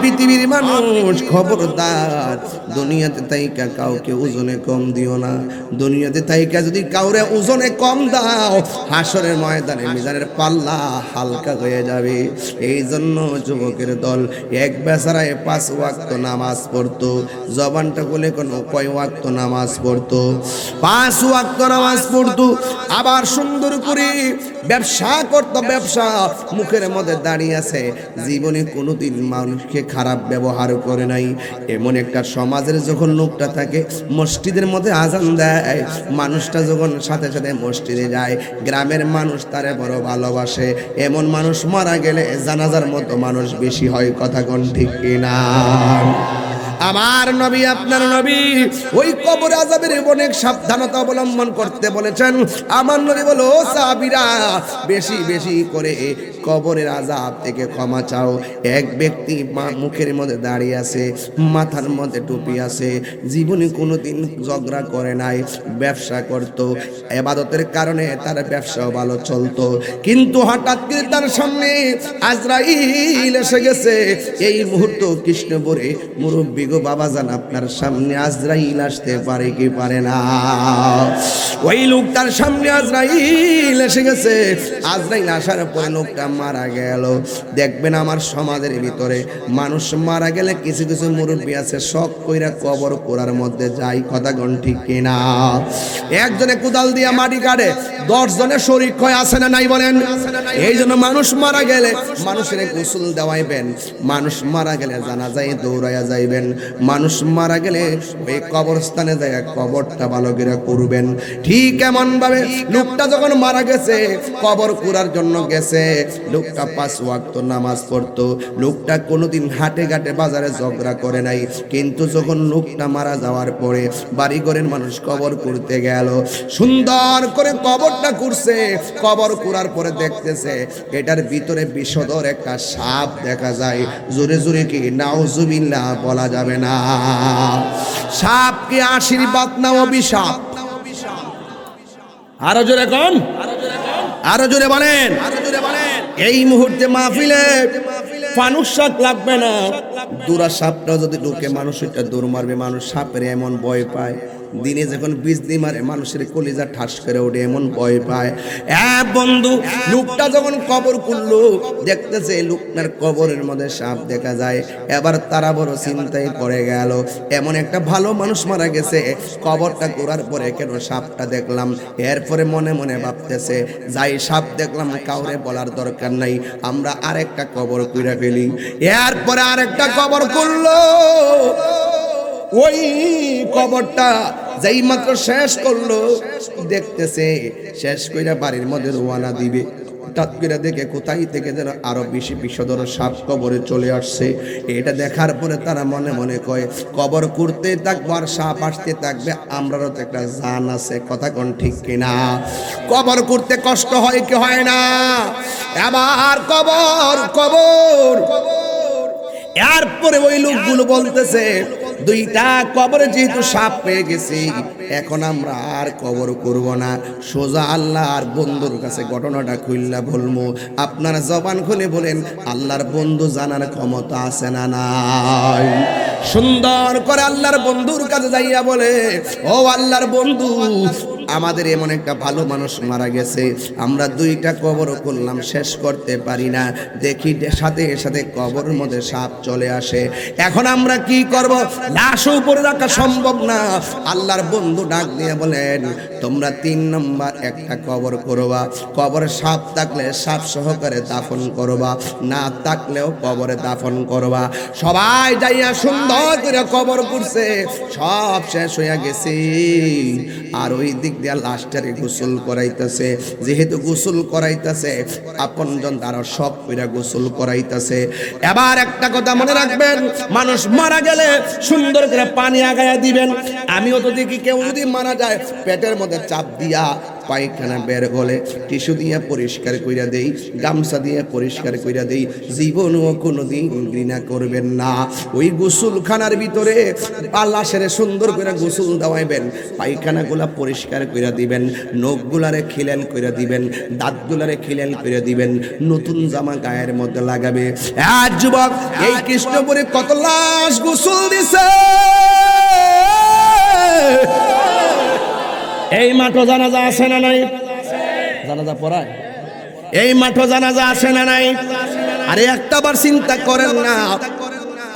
পৃথিবীর মানুষ খবরদার দুনিয়াতে তাইকা কাউকে ওজনে কম দিও না, দুনিয়াতে তাইকা যদি কাউরে ওজনে কম দাও হাসরের ময়দানে মিজানের পাল্লা হালকা হয়ে যাবে। এই জন্য যুবকের দল এক বেচারায় 5 ওয়াক্ত নামাজ পড়তো, জবানটা বলে কোনো কয় ওয়াক্ত নামাজ পড়তো? 5 ওয়াক্ত নামাজ পড়তো, আবার সুন্দর করে ব্যবসা করতো, ব্যবসা মুখের মধ্যে দাঁড়িয়ে আছে, জীবনে কোনোদিন মানুষকে খারাপ ব্যবহার করে নাই। এমন একটা সমাজের যখন লোকটা থাকে মসজিদের মধ্যে আজান দেয়, মানুষটা যখন সাথে সাথে মসজিদে যায় গ্রামের মানুষ তারে বড় ভালোবাসে, এমন মানুষ মারা গেলে জানাজার মতো মানুষ বেশি হয়। কথা কোন ঠিক কিনা? আমার নবী আপনার নবী ওই কবর আযাবের অনেক সাবধানতা অবলম্বন করতে বলেছেন। আমার নবী বলো সাহাবীরা বেশি বেশি করে কবরের আযাব থেকে ক্ষমা চাও। এক ব্যক্তি মুখের মধ্যে দাঁড়িয়ে আছে, মাথার মধ্যে টুপি আছে, জীবনে কোনোদিন ঝগড়া করে নাই, ব্যবসা করত, ইবাদতের কারণে তার ব্যবসাও ভালো চলতো, কিন্তু হঠাৎ করে তার সামনে আজরাইল এসে গেছে। এই মুহূর্তে কৃষ্ণপুরে মুরব্বী গো বাবাজান আপনার সামনে আজরাইল আসতে পারে কি পারে না? ওই লোকটার সামনে আজরাইল এসে গেছে, আজরাইল আসার পরে লোকটা মারা গেল। দেখবেন আমার সমাজের ভিতরে মানুষ মারা গেলে কিছু কিছু মুরব্বী আছে শখ কইরা কবর কোরার মধ্যে যায়। কথা কোন ঠিক কিনা? একজনে কোদাল দিয়া মাটি কাটে, 10 জনে শরীক হয়, আছে না নাই বলেন? এই জন্য মানুষ মারা গেলে মানুষের গোসল দেওয়াইবেন, মানুষ মারা গেলে জানাজায় দৌড়াইয়া যাইবেন, মানুষ মারা গেলে এই কবরস্থানে যায় কবরটা ভালো করে করবেন। ঠিক এমন ভাবে লোকটা যখন মারা গেছে কবর কুড়ার জন্য গেছে, লোকটা 5 ওয়াক্ত নামাজ পড়তো, লোকটা কোনোদিন হাটে ঘাটে বাজারে ঝগড়া করে নাই, কিন্তু যখন লোকটা মারা যাওয়ার পরে বাড়ি ঘরের মানুষ কবর করতে গেল, সুন্দর করে কবরটা করছে, কবর করার পরে দেখতেছে এটার ভিতরে বিষধর একটা সাপ দেখা যায়। জোরে জোরে কি নাউজুবিল্লাহ বলা যাবে না? সাপ কি আশীর্বাদ না অভিশাপ? আরো জোরে কোন, আরো জোরে বলেন। এই মুহূর্তে মাহফিলে ফানুস শাক লাগবে না, দুরা সাপটা যদি ঢুকে মানুষ এটা দৌড় মারবে, মানুষ সাপের এমন ভয় পায়। দিনে যখন বিজলি মারে মানুষের কলিজা ঠাস করে ওঠে, এমন ভয় পায়। বন্ধু, লোকটা যখন কবর খুললো দেখতেছে লোকটার কবরের মধ্যে সাপ দেখা যায়। এবার তারা বড় চিন্তায় পড়ে গেল, এমন একটা ভালো মানুষ মারা গেছে, কবরটা করার পরে কেন সাপটা দেখলাম। এরপরে মনে মনে ভাবতেছে, যাই সাপ দেখলাম কাউরে বলার দরকার নাই, আমরা আরেকটা কবর কইরা ফেলি। এরপরে আরেকটা কবর করলো। ওই কবরটা যেই মাত্র শেষ করলো, দেখতেছে শেষ কইরা বাড়ির মধ্যে রওনা দিবে, হঠাৎ করে দেখে কোথায় থেকে যেন আরো বেশি বিষধর সাপ কবরে চলে আসছে। এটা দেখার পরে তারা মনে মনে কয়, কবর করতে থাকবো আর সাপ আসতে থাকবে, আমরারও তো একটা জান আছে, কথা কোন ঠিক কিনা? কবর করতে কষ্ট হয় কি হয় না? আবার কবর কবর। এরপরে ওই লোকগুলো বলতেছে, দুইটা কবরে যেহেতু সাপ পেয়ে গেছি, এখন আমরা আর কবর করব না, সোজা আল্লাহর বন্ধুর কাছে ঘটনাটা খুললা বলবো। আপনারা জবান খুলে বলেন, আল্লাহর বন্ধু জানার ক্ষমতা আছে না নাই? সুন্দর করে আল্লাহর বন্ধুর কাছে যাইয়া বলে, ও আল্লাহর বন্ধু, আমাদের এমন একটা ভালো মানুষ মারা গেছে, আমরা দুইটা কবর করলাম, শেষ করতে পারি না, দেখি সাথে সাথে কবরের মধ্যে সাপ চলে আসে, এখন আমরা কি করব? লাশ উপরে রাখা সম্ভব না। আল্লাহর বন্ধু ডাক দিয়ে বলেন, তোমরা 3 নম্বর একটা কবর করবা, কবরে সাপ থাকলে সাপ সহকারে দাফন করবা, না থাকলেও কবরে দাফন করবা। সবাই যাইয়া সুন্দর করে কবর করছে, সব শেষ হইয়া গেছে। আর ওই দিক দিয়া লাশটারে গোসল করাইতেছে, যেহেতু গোসল করাইতেছে আপনজন তারা সব কইরা গোসল করাইতেছে। এবার একটা কথা মনে রাখবেন, মানুষ মারা গেলে সুন্দর করে পানি আগায়া দিবেন। আমিও তো দেখি কেউ যদি মারা যায় পেটের মধ্যে চাপ দিয়া পায়খানা বের হলে টিস্যু দিয়ে পরিষ্কার কইরা দেই, গামছা দিয়ে পরিষ্কার কইরা দেই, জীবনও কোনোদিন ঘৃণা করবেন না। ওই গোসলখানার ভিতরে লাশের সুন্দর করে গোসল দেওয়াইবেন, পায়খানাগুলা পরিষ্কার কইরা দিবেন, নখগুলারে খিলেল কইরা দিবেন, দাঁতগুলারে খিলেল কইরা দিবেন, নতুন জামা গায়ের মধ্যে লাগাবে। আর যুবক, এই কৃষ্ণপুরে কত লাশ গোসল দিছে, এই মাঠও জানাজা আছে না নাই? জানাজা পড়ায় এই মাঠও জানাজা আছে না নাই? আরে একটাবার চিন্তা করেন না,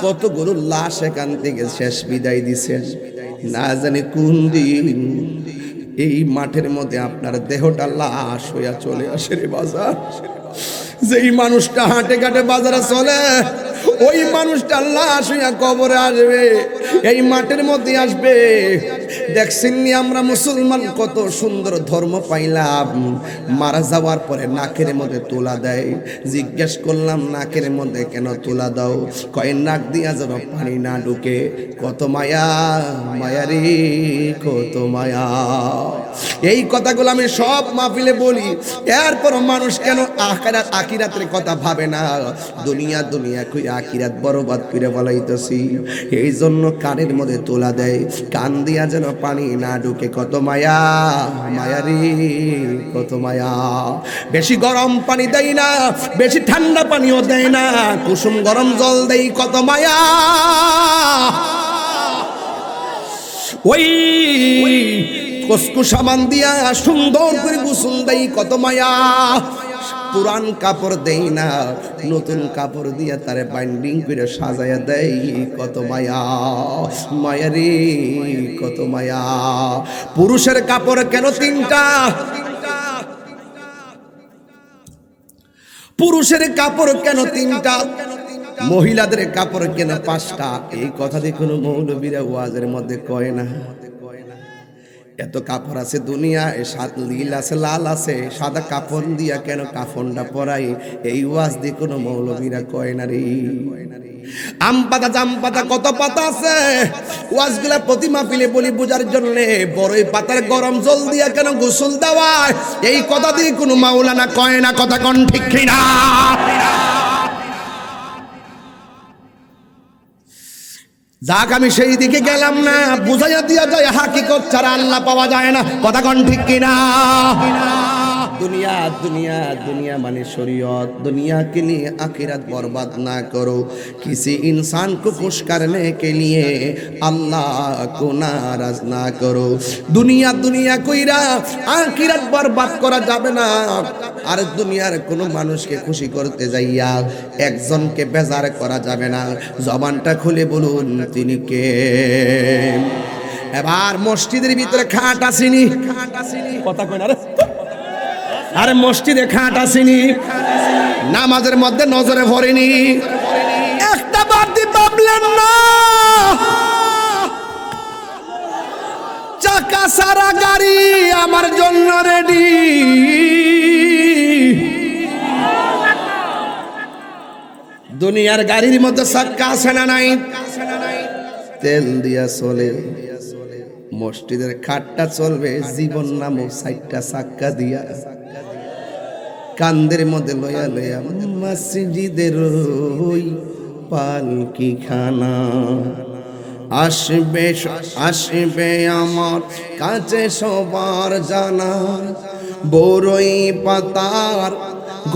কতগুলো লাশ এখান থেকে শেষ বিদায় দিছেন, না জানি কোন দিন এই মাঠের মধ্যে আপনার দেহটা লাশ হইয়া চলে আসে রে বাজার। যেই মানুষটা হাঁটে ঘাটে বাজারে চলে, ওই মানুষটা লাশ হইয়া কবরে আসবে, এই মাঠের মধ্যে আসবে। দেখছেননি আমরা মুসলমান কত সুন্দর ধর্ম পাইলাম, মারা যাওয়ার পরে নাকের মধ্যে তোলা দেয়। জিজ্ঞেস করলাম, নাকের মধ্যে কেন তোলা দাও? কয় নাক দিয়া যেন পানি না ঢুকে। কত মায়া মায়া রে, কত মায়া। এই কথাগুলো আমি সব মাহফিলে বলি, এরপর মানুষ কেন আখিরাতের কথা ভাবে না? দুনিয়া দুনিয়া কই আখিরাত বরবাদ করে বলাইতেছি, এই জন্য কানের মধ্যে তোলা দেয়, কান দিয়া যেন পানি না ঢুকে। কত মায়া মায়া রে, কত মায়া। বেশি গরম পানি দেয় না, বেশি ঠান্ডা পানিও দেয় না, কুসুম গরম জল দেই। কত মায়া। ওই কসকু সাবান দিয়া সুন্দর করে গোসল দেই। কত মায়া। পুরান কাপড় দেই না, নতুন কাপড় দিয়া তারে বাইন্ডিং করে সাজায়া দেই। কত মায়া মায়া রে, কত মায়া। পুরুষের কাপড় কেন 3টা? পুরুষের কাপড় কেন 3টা? মহিলাদের কাপড় কেন 5টা? এই কথা দিয়ে কোনো মৌলবীরা ওয়াজের মধ্যে কয় না। এত কাপড় আছে দুনিয়ায়, নীল আছে, লাল আছে, সাদা কাপড় দিয়া কেন কাফনটা পরাই? এই ওয়াজ দিয়ে কোনো মৌলবীরা কয় না রে। আম পাতা জাম পাতা কত পাতা আছে, ওয়াজগুলা প্রতি মাহফিলে বলি বোঝার জন্য। বড়ই পাতার গরম জল দিয়া কেন গোসল দেওয়া? এই কথা দিয়ে কোনো মাওলানা কয় না, কথা কোন ঠিক কিনা? যাক, আমি সেই দিকে গেলাম না, বুঝাইয়া দিয়া যায় হাকিকত ছাড়া আল্লাহ পাওয়া যায় না, কথা কোন ঠিক কিনা? दुनिया दुनिया दुनिया माने शरीयत, दुनिया के लिए आखिरत बर्बाद ना करो। किसी इंसान को खुश करने के लिए अल्लाह को नाराज ना करो। दुनिया दुनिया কইরা আখিরাত বরবাদ করা যাবে না। আর দুনিয়ার কোনো মানুষকে খুশি করতে যাইয়া একজনকে বেজার করা যাবে না। জবানটা খুলে বলুন তিনি কে? এবার মসজিদের ভিতরে খাট আসেনি, কথা কই না রে, আরে মসজিদে খাট আসেনি, নামাজের মধ্যে নজরে পড়েনি, একটা বাদ ভাবলেন না চাকা সারা গাড়ি আমার জন্য রেডি। দুনিয়ার গাড়ির মধ্যে চাকা আছে না নাই? তেল দিয়া চলে, মসজিদের খাটটা চলবে জীবন নামো সাইটটা চাক্কা দিয়া। কান্দের মধ্যে লয়া লয়া মসজিদের ওই পালকি খানা আসবে আসবে আমার কাছে সবার জানা। বড়ই পাতার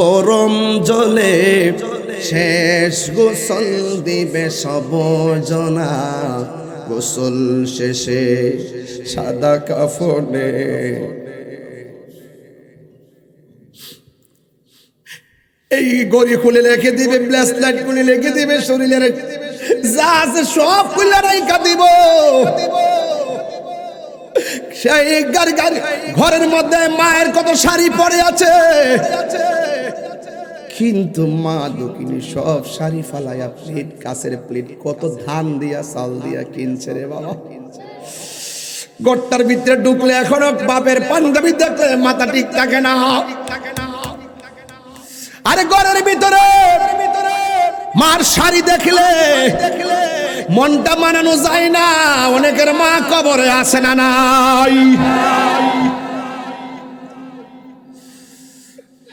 গরম জলে শেষ গোসল দিবে সব জনা। গোসল শেষে সাদা কাফনে এই গড়ি খুলে রেখে দিবে, ব্রেসলেট খুলে রেখে দিবে, শরীরের যা আছে সব খুলে রেখে দিব। সেই ঘরের মধ্যে মায়ের কত শাড়ি পরে আছে, কিন্তু মা দক্ষিণী সব শাড়ি ফালাইয়া প্লেট, কাছের প্লেট কত ধান দিয়া চাল দিয়া কিনছে রে বাবা। গড়টার ভিতরে ঢুকলে এখনো বাপের পাঞ্জাবি দেখলে মাথা ঠিক থাকে না। আরে ঘরের ভিতরে মার শাড়ি দেখলে মনটা মানানো যায় না। অনেকের মা কবরে আসে না নাই।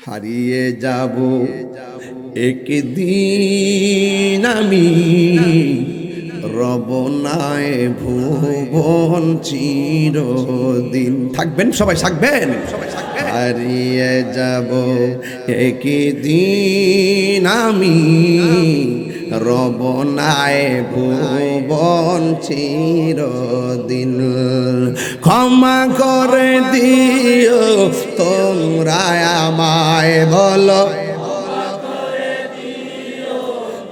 হারিয়ে যাব একদিন আমি, রব নাই ভুবন চিরদিন। থাকবেন সবাই, থাকবেন। হারিয়ে যাব একদিন আমি, রব নাই ভুবন চিরদিন। ক্ষমা করে দিও তোমরা আমায়, বলো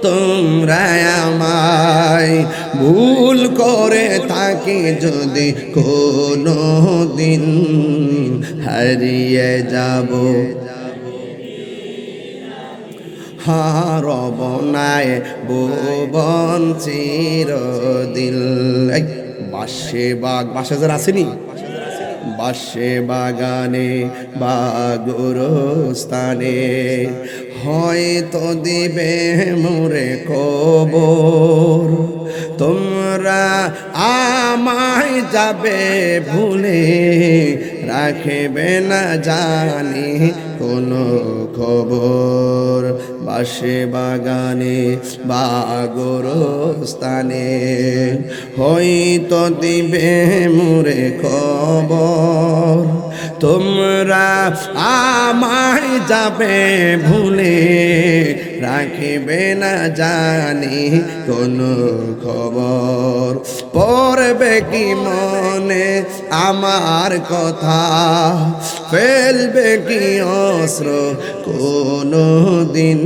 তোমরা আমায়। ভুল করে থাকি যদি কোনো দিন, হারিয়ে যাব হারব নাই ভুবন চিরদিন। বাসে বাগ, বাসে যারা আসেনি, বাসে বাগানে বা গোরস্থানে হয়তো দিবে মোরে কবর। তোমরা আমায় যাবে ভুলে, রাখবে না জানি কোনো খবর। বাসে বাগানে বা গোরস্থানে হয়তো দিবে মোরে খবর। তোমরা আমায় যাবে ভুলে, রাখবে না জানি কোনো খবর। পড়বে কি মনে আমার কথা, ফেলবে কি অস্ত্র কোনো দিন,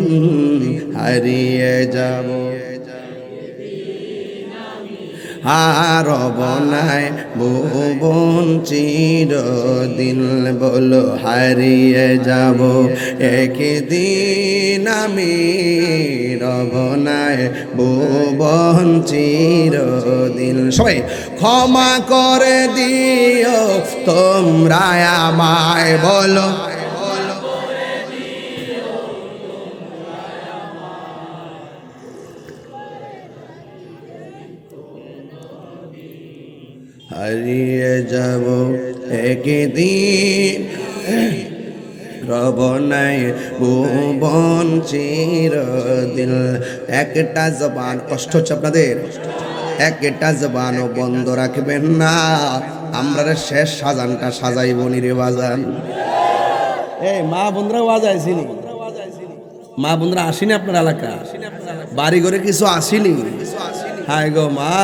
হারিয়ে যাব হারব নাই ভুবন চিরদিন। বলো হারিয়ে যাব একদিন আমি, রব নাই ভুবন চিরদিন। সবাই ক্ষমা করে দিও তোমরা আমায়, বলো হারিয়ে যাব একদিন, রব নাই ভুবন চিরদিন। একটা জবান, কষ্ট হচ্ছে আপনাদের, একটা জবানও বন্ধ রাখবেন না। আমরা শেষ সাজানটা সাজাইব নিরে বাজান। এই মা বোনরা ওয়াজ আইসিনি, মা বোনরা আসেনি আপনার এলাকা, বাড়ি ঘরে কিছু আসেনি? হায় গো মা,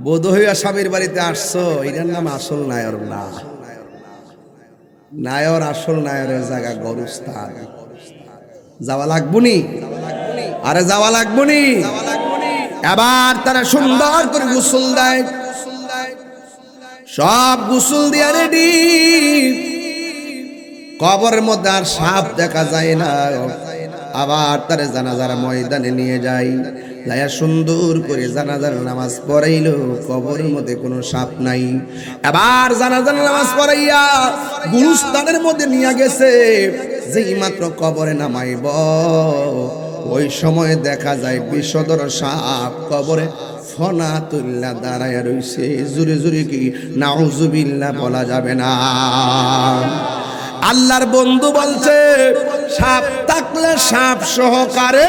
বোধ হইয়া স্বামীর বাড়িতে আসছো, এটার নাম আসল নায়র না। নায়র, আসল নায়রের জায়গা গরুস্থান। যাওয়া লাগবনি, আরে যাওয়া লাগবনি। এবার তারা সুন্দর করে গোসল দেয়, সব গোসল দিয়ে রেডি। কবরের মধ্যে আর সাপ দেখা যায় না। আবার তারা জানাজার ময়দানে নিয়ে যায়, লাইয়া সুন্দর করে জানাজার নামাজ পড়াইলো, কবরের মধ্যে কোনো সাপ নাই। এবার জানাজার নামাজ পড়াইয়া গুরুস্থানের মধ্যে নিয়ে গেছে। যেই মাত্র কবরে নামাইব, ওই সময় দেখা যায় বিষধর সাপ কবরে ফনা তুল্লা দাঁড়ায় রইছে। জুরে জুরে কি নাউজুবিল্লাহ বলা যাবে না। আল্লাহর বন্ধু বলছে, সাপ থাকলে সাপ সহকারে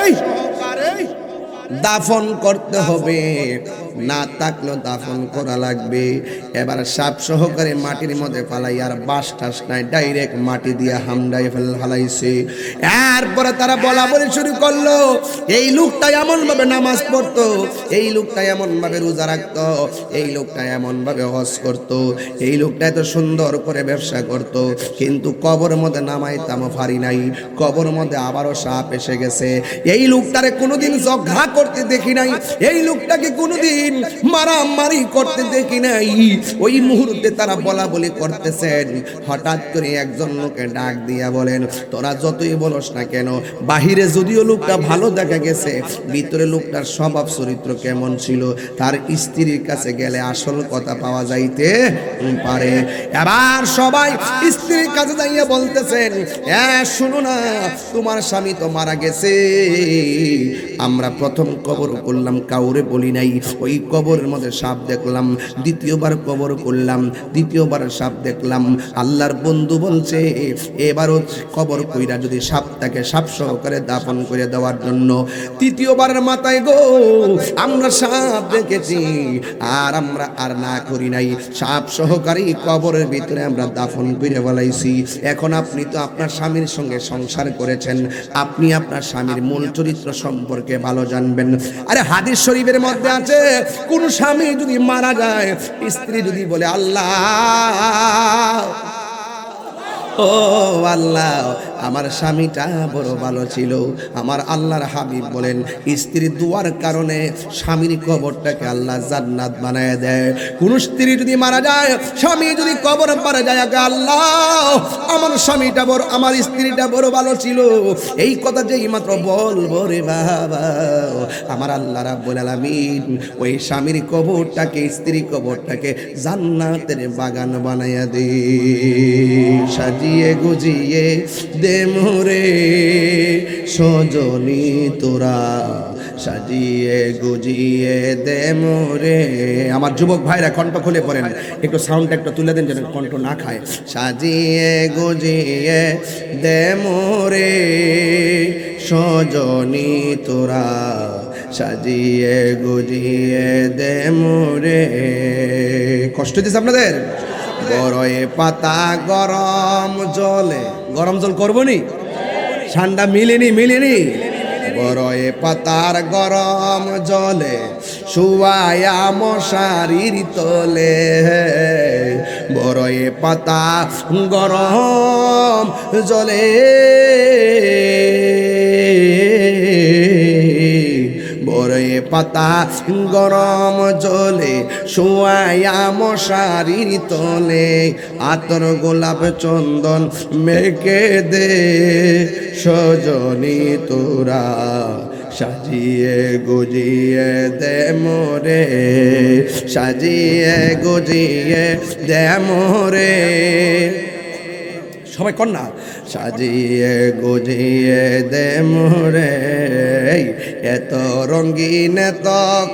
দাফন করতে হবে, না থাকলেও দাফন করা লাগবে। এবার সাপ সহকারে মাটির মধ্যে ফালাই, আর বাস টাস নাই, ডাইরেক্ট মাটি দিয়ে হামডাই ফালাইছে। এরপরে তারা বলা বলি শুরু করলো, এই লোকটা এমন ভাবে নামাজ পড়তো, এই লোকটা এমন ভাবে রোজা রাখতো, এই লোকটা এমন ভাবে হজ করতো, এই লোকটা এত সুন্দর করে ব্যবসা করতো, কিন্তু কবর মধ্যে নামাইতাম পারি নাই। কবর মধ্যে আবারও সাপ এসে গেছে। এই লোকটারে কোনোদিন ঝগড়া করতে দেখি নাই, এই লোকটাকে কোনোদিন মারামারি করতে দেখি নাই। ওই মুহূর্তে তারা বলা বলি করতেছেন। হঠাৎ করে একজন লোকে ডাক দিয়া বলেন, তোরা যতই বলস না কেন, বাহিরে যদিও লোকটা ভালো দেখা গেছে, ভিতরে লোকটার স্বভাব চরিত্র কেমন ছিল, তার স্ত্রীর কাছে গেলে আসল কথা পাওয়া যাইতে পারে। এবার সবাই স্ত্রীর কাছে যাইয়া বলতেছেন, শুনো না, তোমার স্বামী তো মারা গেছে, আমরা প্রথম কবর করলাম, কাউরে বলি নাই, ওই কবরের মধ্যে সাপ দেখলাম, দ্বিতীয়বার কবর করলাম, দ্বিতীয়বার সাপ দেখলাম। আল্লাহর বন্ধু বলছে, এবারও কবর কইরা যদি সাপটাকে সাপ সহকারে দাফন করে দেওয়ার জন্য তৃতীয়বারের মাথায় গো আমরা সাপ দেখেছি, আর আমরা আর না করি নাই, সাপ সহকারে কবরের ভিতরে আমরা দাফন করে বলাইছি। এখন আপনি তো আপনার স্বামীর সঙ্গে সংসার করেছেন, আপনি আপনার স্বামীর মূল চরিত্র সম্পর্কে ভালো জানবেন। আরে হাদিস শরীফের মধ্যে আছে, কোন স্বামী যদি মারা যায়, স্ত্রী যদি বলে, আল্লাহ ও আল্লাহ, আমার স্বামীটা বড় ভালো ছিল, আমার আল্লাহর হাবিব বলেন, স্ত্রীর দুয়ার কারণে স্বামীর কবরটাকে আল্লাহ জান্নাত বানায় দেয়। কোন স্ত্রী যদি মারা যায়, স্বামী যদি কবর পারে যায়, আল্লাহ আমার স্বামীটা বড়, আমার স্ত্রীটা বড় ভালো ছিল, এই কথা যেই মাত্র বলবো রে বাবা, আমার আল্লাহ রাব্বুল আলামিন ওই স্বামীর কবরটাকে, স্ত্রী কবরটাকে জান্নাতের বাগান বানায়া দে। সাজিয়ে গুজিয়ে দে মোরে সজনী তোরা, সাজিয়ে গুজিয়ে দে মোরে। আমার যুবক ভাইরা কণ্ঠ খুলে পড়েন, একটু সাউন্ডটা একটু তুলে দেন যেন কণ্ঠ না খায়। সাজিয়ে গুজিয়ে দে মোরে সজনী তোরা, সাজিয়ে গুজিয়ে দে মোরে। কষ্ট দিচ্ছে আপনাদের? বড়য়ে পাতা গরম জলে, গরম জল করবো নি, ঠান্ডা মিলেনি। বড়য়ে পাতার গরম জলে শুয়ায়া মশারির তলে, বড়য়ে পাতা গরম জলে, বড়য়ে পাতা গরম জলে শুয়ায়া মশারির তলে, আতর গোলাপ চন্দন মেখে দে সজনী তোরা, সাজিয়ে গুজিয়ে দে মোরে, সাজিয়ে গুজিয়ে দে মোরে। সবাই কন্যা, সাজিয়ে গুজিয়ে দে মোরে। এত রঙিন এত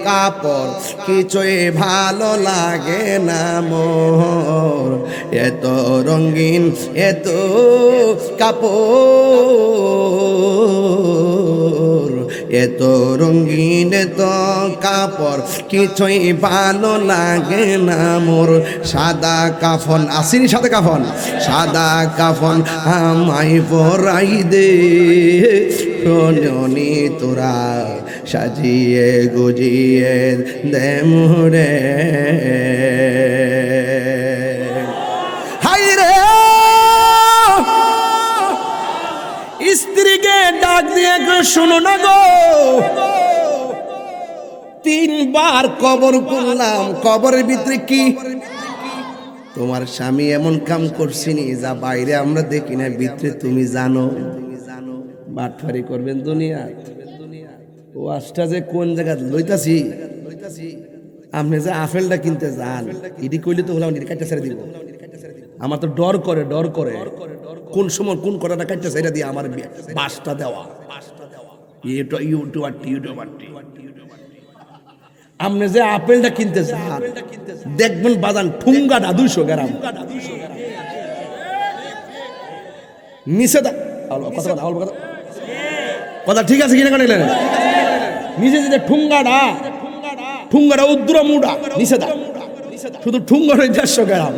কাপড় কিছুই ভালো লাগে না মোর, এত রঙিন এত কাপড় এত রঙিন তো কাপড় কিছুই ভালো লাগে না মোর, সাদা কাফন আসিনি, সাদা কাফন, সাদা কাফন আমায় পরাই দে প্রণনি তোরা সাজিয়ে গুজিয়ে দে মোরে। হাই রে স্ত্রীকে ডাক দিয়ে শোনো না গো, 3 বার কবর করলাম, কবরের ভিতরে কি তোমার স্বামী এমন কাম করছিনি যা বাইরে আমরা দেখি না, ভিতরে তুমি জানো। বাটফারি করবেন দুনিয়া, ও আজটা যে কোন জায়গা লইতাছি, আপনি যে আপেলটা কিনতে যান এটি কইলে তো হলাম কাটটা ছেড়ে দিব, আমার তো ডর করে কোন সময় কোন কথাটা কাটটা ছেড়ে দিয়ে আমার বাসটা দেওয়া। আপনি যে আপেলটা কিনতে যান দেখবেন বাজান ঠুঙ্গাটা 200 গ্রাম নিচে কথা ঠিক আছে কিনা কানে নিচে যে ঠুঙ্গাটা উদ্র মুড়া নিচে দা শুধু ঠুঙ্গার 150 গ্রাম।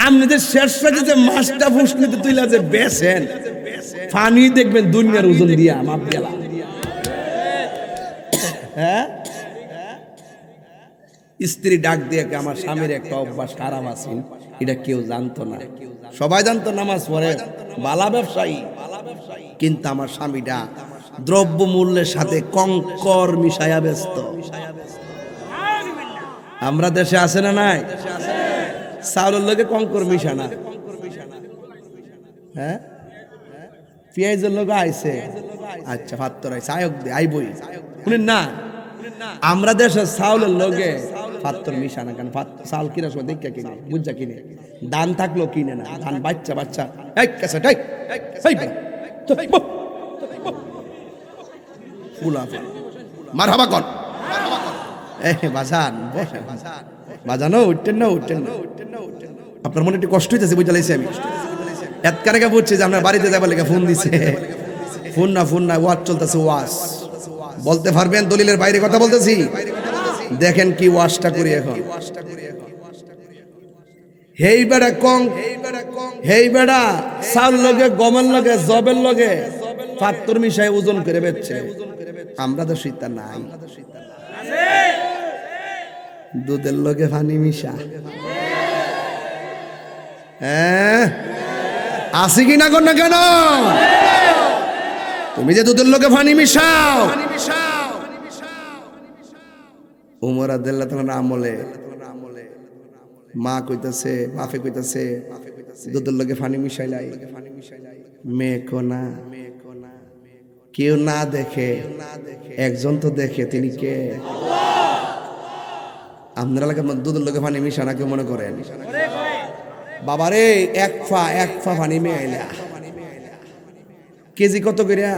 আপনি যে শেষটা যে মাছটা ফুসনিতে তুইলা যে বেছেন পানি দেখবেন দুনিয়ার ওজন দিয়া মাপ গেলা। হ্যাঁ, স্ত্রী ডাক দিয়ে আমার স্বামীর একটা অভ্যাস খারাপ আছে, এটা কেউ জানতো না, সবাই জানতো নামাজ পড়ে বালা ব্যবসায়ী, কিন্তু আমার স্বামীটা দ্রব্য মূল্যের সাথে কঙ্কর মিশায়া ব্যস্ত। আমরা দেশে আছে না নাই, চাউলের লোকে কঙ্কর মিশানা, হ্যাঁ পেঁয়াজের লোক আইছে, আচ্ছা ফাত্তর আইছে আয়ক দে আইবই শুনেন না, আমরা দেশের চাউলের লোকে ফাত্তর মিশানা কেন, চাউল কিনা সময় দেখে কিনে বুঝা কিনে, দান থাকলো কিনে না, ধান বাচ্চা মারহাবা কর বাজান বাজানো উঠতেন না আপনার মনে একটু কষ্ট হইতেছে বুঝা লাইছি আমি এতকারে বুঝছি যে আপনার বাড়িতে যাবার লেগে ফোন দিছে, ফোন না ওয়াজ চলতেছে, ওয়াজ বলতে পারবেন দলিলের বাইরে কথা বলতেছি, দেখেন কি ওয়াজটা করি এখন। হেই বেড়া কং হেই বেড়া চাল লগে গমের লগে জবের লগে ফাত্তর মিশায় ওজন করে বেচছে, আমরা তো শীতা নাই, দুধের লগে পানি মিশা, হ্যাঁ আসি কি না কর না কেন, তুমি যে দুধের লোকে পানি মিশাও। উমর রাদিয়াল্লাহু তাআলা আমলে মা কইতাছে বাপে কইতাছে দুধের লোকে পানি মিশাইলাই, মেয়ে কোনা কেউ না দেখে, একজন তো দেখে, তিনি কে? আপনারা এলাকার দুধের লোকে পানি মিশানা কেউ মনে করেন? বাবারে এক ফা পানি মেয়ে আইলা কেজি কত করিয়া?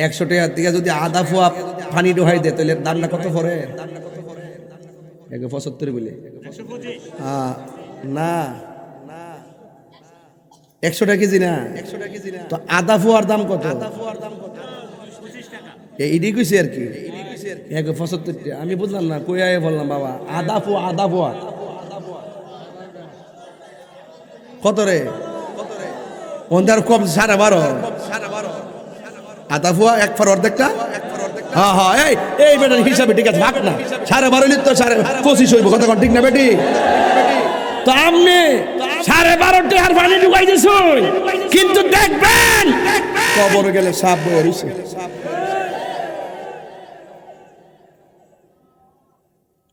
100 টাকা থেকে যদি আধা ফুয়া পানি ডোহাই দে তাহলে দামটা কত পড়ে? 175 বলে না 100 টাকা কেজি না, তো আধা ফুয়ার দাম কত? এইটাই কইছি আর কি 175 টাকা। আমি বুঝলাম না, কই আয় বললাম বাবা আধা ফুয়া কত রে? ওদের কম 12.5 আধা ফুয়া এক ফার অর্ধেকটা, হ্যাঁ এই বেটার হিসাবে ঠিক আছে, ভাগ না 12.5 লিট তো 25 হইব, কথা ঠিক না বেটি? তো আপনি 12.5 টাকার পানি ঢুকাই দিছুন, কিন্তু দেখবেন কবর গেলে সাপ বয়ে রইছে।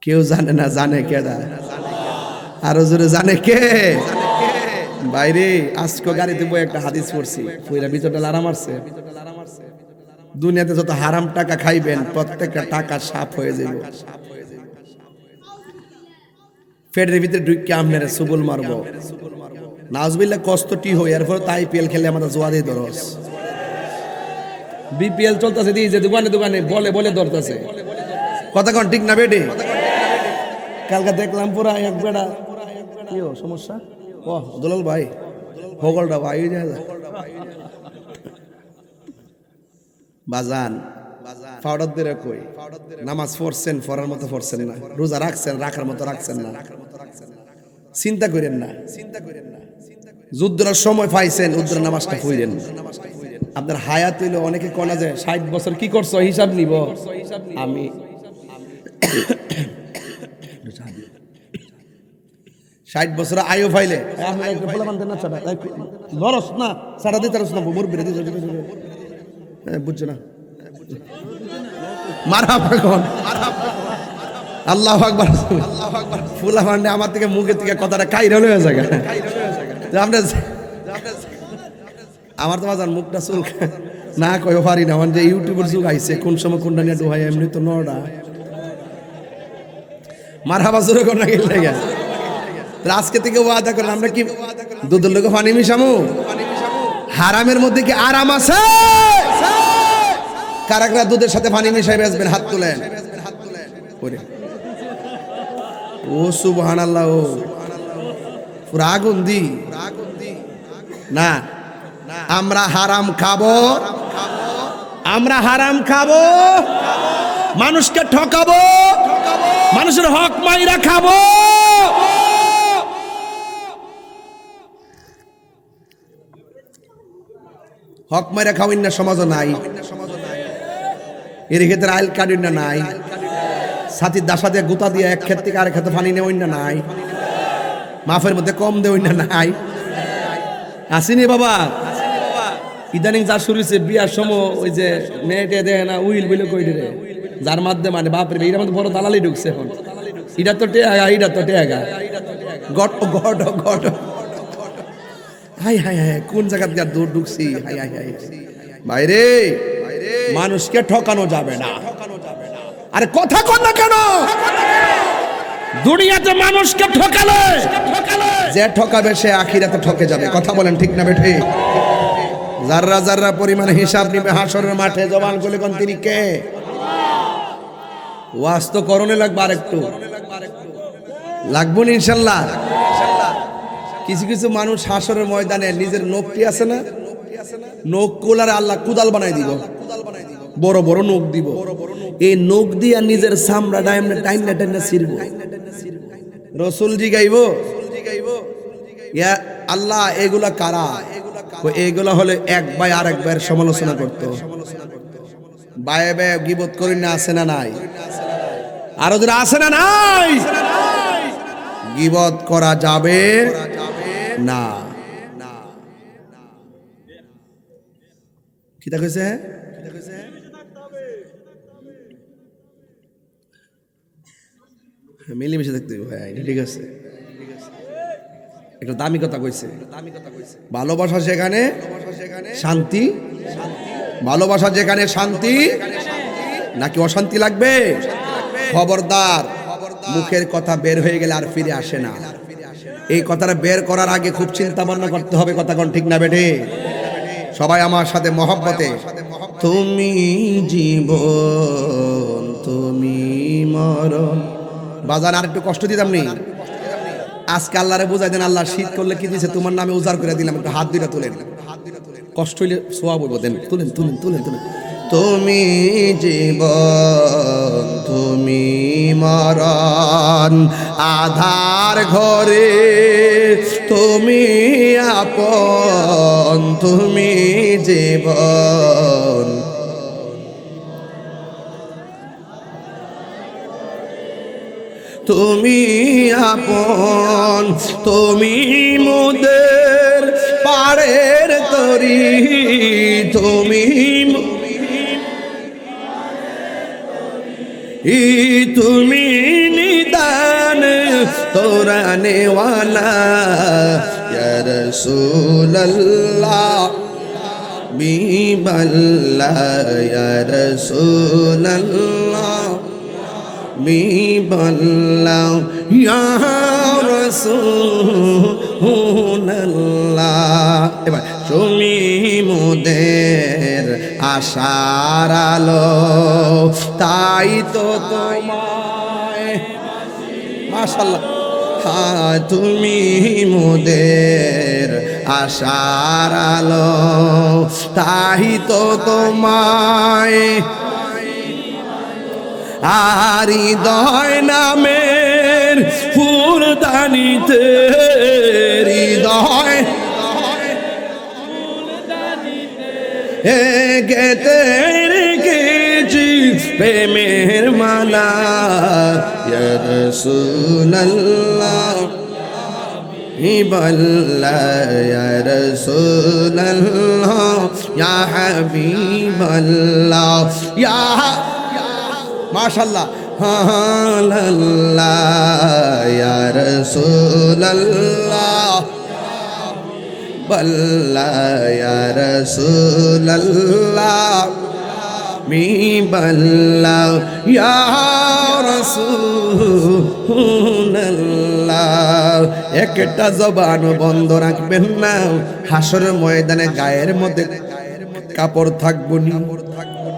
কেউ জানে না, জানে কেডা? আরো জোরে জানে কে? বাইরে আজকে গাড়িতে বই একটা হাদিস পড়ছি, পুরা ভিতরটা লারা মারছে। দুনিয়াতে যত হারাম টাকা খাইবেন প্রত্যেকটা টাকা সাপ হয়ে যাবে, পেটের ভিতরে ঢুকে আপনারা সুবল মারবো, নাউজুবিল্লাহ কষ্টটি হই। এরপর তাই পিএল খেলে আমাদের জোয়া দিয়ে ধরস, বিপিএল চলতেছে দিয়ে যে দোকানে বলে ধরতেছে, কথা কোন ঠিক না বেটে? কালকে দেখলাম পুরা এক বেড়া কি সমস্যা, ও দুলাল ভাই হগলটা ভাই বাজান পাউডার দিয়ে কই নামাজ পড়ছেন পড়ার মতো পড়ছেন না, রোজা রাখছেন রাখার মতো রাখছেন না, চিন্তা করেন না। যুদ্ধের সময় পাইছেন উদ্র নামাজটা পড়েন। আপনার হায়াত হইলে অনেকে কনা যায় 60 বছর কি করছো হিসাব নিব। আমি 60 বছর আয়ু পাইলে লরস না সারা দিতে না মুরব্বী বুঝছো না মারহাবা কোন আল্লাহু আকবার ফুলা ভান্ডে আমার থেকে মুখের থেকে কথাটা কাইরা হয়ে যায়। আমরা আমার তো বাজার মুখটা চুল না কই পারি না, মানে ইউটিউবের যুগ আইছে কোন সময় কোনটা নিয়ে ডুহাই এমনি তো নড়া মারহাবা জোরে কোন গেল লাগে। আজকে থেকে ওয়াদা করলাম আমরা কি দুধের লোকে পানি মিশামু? হারামের মধ্যে কি আরাম আছে? কারাকরা দুধের সাথে পানি মিশাই বেচবেন? হাত তুলেন। ও সুবহানাল্লাহ, ও পুরা আগুন দি না। আমরা হারাম খাবো, আমরা হারাম খাবো, মানুষকে ঠকাবো, মানুষের হক মাইরা খাবো। হক মাইরা খাওয়াই না সমাজও নাই, এর ক্ষেত্রে আইল কাটুই না নাই, সাথীর দাসা দিয়ে গুতা দিয়ে এক ক্ষেত থেকে আরেক ক্ষেত্রে পানি নেওয়াই না নাই, মাফের মধ্যে কম দেওয়াই না নাই। আসিনি বাবা ইদানিং যা শুরু হয়েছে বিয়ার সময় ওই যে মেয়েটে দেয় না উইল বলে কই রে, যার মাধ্যমে মানে বাপরে এটার মধ্যে বড় দালালি ঢুকছে এখন। এটা তো টেগা, এটা তো টেগা গট গট গট হাই হাই হাই কোন জায়গাতে দূর ঢুকছি। হাই হাই হাই বাইরে মানুষকে ঠকানো যাবে না। আরে কথা কন না কেন? দুনিয়াতে মানুষকে ঠকালে যে ঠকাবে সে আখিরাতে ঠকে যাবে। কথা বলেন ঠিক না বেঠে? যাররা যাররা পরিমাণে হিসাব নিবে হাসরের মাঠে জবান খুলে কোন তিনি কে? ওয়াজ তো করণে লাগবে, আর একটু লাগবো ইনশাল্লাহ। কিছু কিছু মানুষ হাসরের ময়দানে নিজের নখটি আছে না, নখ কোলারে আল্লাহ কুদাল বানাই দিব, বড় বড় নখ দিব। এই নখ দিয়া নিজের চামড়া টাইমনা টাইমনা টাইমনা ছিড়ব। রসুল জি গাইব ইয়া আল্লাহ এগুলা কারা? এগুলা হলে এক ভাই আরেক ভাইয়ের সমালোচনা করতো, বায়ে বায়ে গীবত করি না, আছে না নাই? আরো যারা আছে না নাই? গীবত করা যাবে না। কিতা কইছে? মিলেমিশে দেখতে ভাই, ঠিক আছে। একটু দামি কথা কইছে। ভালোবাসা যেখানে শান্তি, ভালোবাসা যেখানে শান্তি, নাকি অশান্তি লাগবে? খবরদার, মুখের কথা বের হয়ে গেলে আর ফিরে আসে না। এই কথাটা বের করার আগে খুব চিন্তা ভাবনা করতে হবে। কথা কোন ঠিক না বেঠে? সবাই আমার সাথে মহব্বতে তুমি জীবন তুমি মরণ। বাজান আর একটু কষ্ট দিতাম নি আজকে? আল্লাহরে বুঝাই দেন, আল্লাহ শীত করলে কি দিছে তোমার নামে উজাড় করে দিলাম, একটু হাত দুইটা তুলেন। কষ্ট হইলে সোয়া বলবো দেন, তুলেন তুলেন তুলেন তুলেন। তুমি জীবন তুমি মরণ, আধার ঘরে তুমি আপন, তুমি জীবন তুমি আপন, তুমি মোদের পাড়ের তরি, তুমি তুমি নিদান তোরা নেওয়ালা ইয়া রাসূলুল্লাহ বিবাল্লাহ ইয়া রাসূলুল্লাহ বিবাল্লাহ ইয়া রাসূলুল্লাহ। এবার তুমি মোদের আশার আলো, তাই তো তোমায় মাশাআল্লাহ, হ্যাঁ তুমি মোদের আশার আলো, তাই তো তোমায় আর হৃদয় নামের ফুলদানিতে হৃদয় গেতে রেখেছি প্রেমের মালা, ইয়া রাসূলুল্লাহ হাবিবাল্লাহ, ইয়া রাসূলুল্লাহ ইয়া হাবিবাল্লাহ, ইয়া মাশাআল্লাহ আল্লাহ, ইয়া রাসূলুল্লাহ বল্লাহ, ইয়া রাসূলুল্লাহ মি বল্লাহ, ইয়া রাসূলুল্লাহ। একটা জবান বন্ধ রাখবেন না, হাসরের ময়দানে গায়ের মধ্যে কাপড় থাকবো নি, থাকবো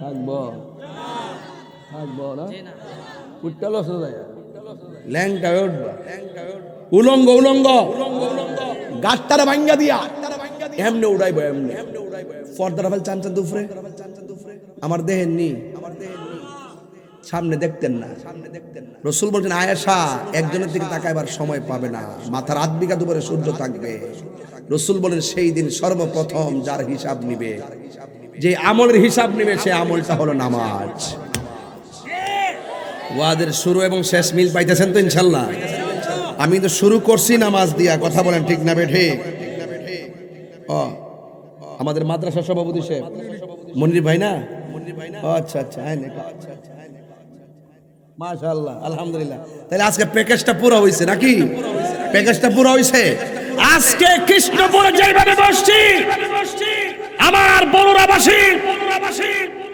থাকবো না, উঠলো ল্যাংটা উঠবা, উলঙ্গ উলঙ্গ গাট্টার ভাঙ্গা দিয়া এমনি উড়াইবো, এমনি পর্দার ফেল চান চান দুফরে আমার দেহের নি, সামনে দেখতেন না। রাসূল বলছেন আয়েশা একজনের দিকে তাকাইবার সময় পাবে না, মাথার আধ বিঘা দুপুরে সূর্য থাকবে। রাসূল বলেন সেই দিন সর্বপ্রথম যার হিসাব নিবে, যে আমলের হিসাব নিবে, সে আমলটা হলো নামাজ। ওয়াদের শুরু এবং শেষ মিল পাইতেছেন তো ইনশাল্লাহ? আমি তো শুরু করছি নামাজ দিয়া, কথা বলেন ঠিক না বেঠে? ও আমাদের মাদ্রাসা সভাপতি সাহেব মনির ভাই না? আচ্ছা আচ্ছা, মাশাআল্লাহ আলহামদুলিল্লাহ। তাহলে আজকে প্যাকেজটা পুরো হইছে নাকি? প্যাকেজটা পুরো হইছে। আজকে কৃষ্ণপুরে যেভাবে বসছি, আমার বড়ুরাবাসী,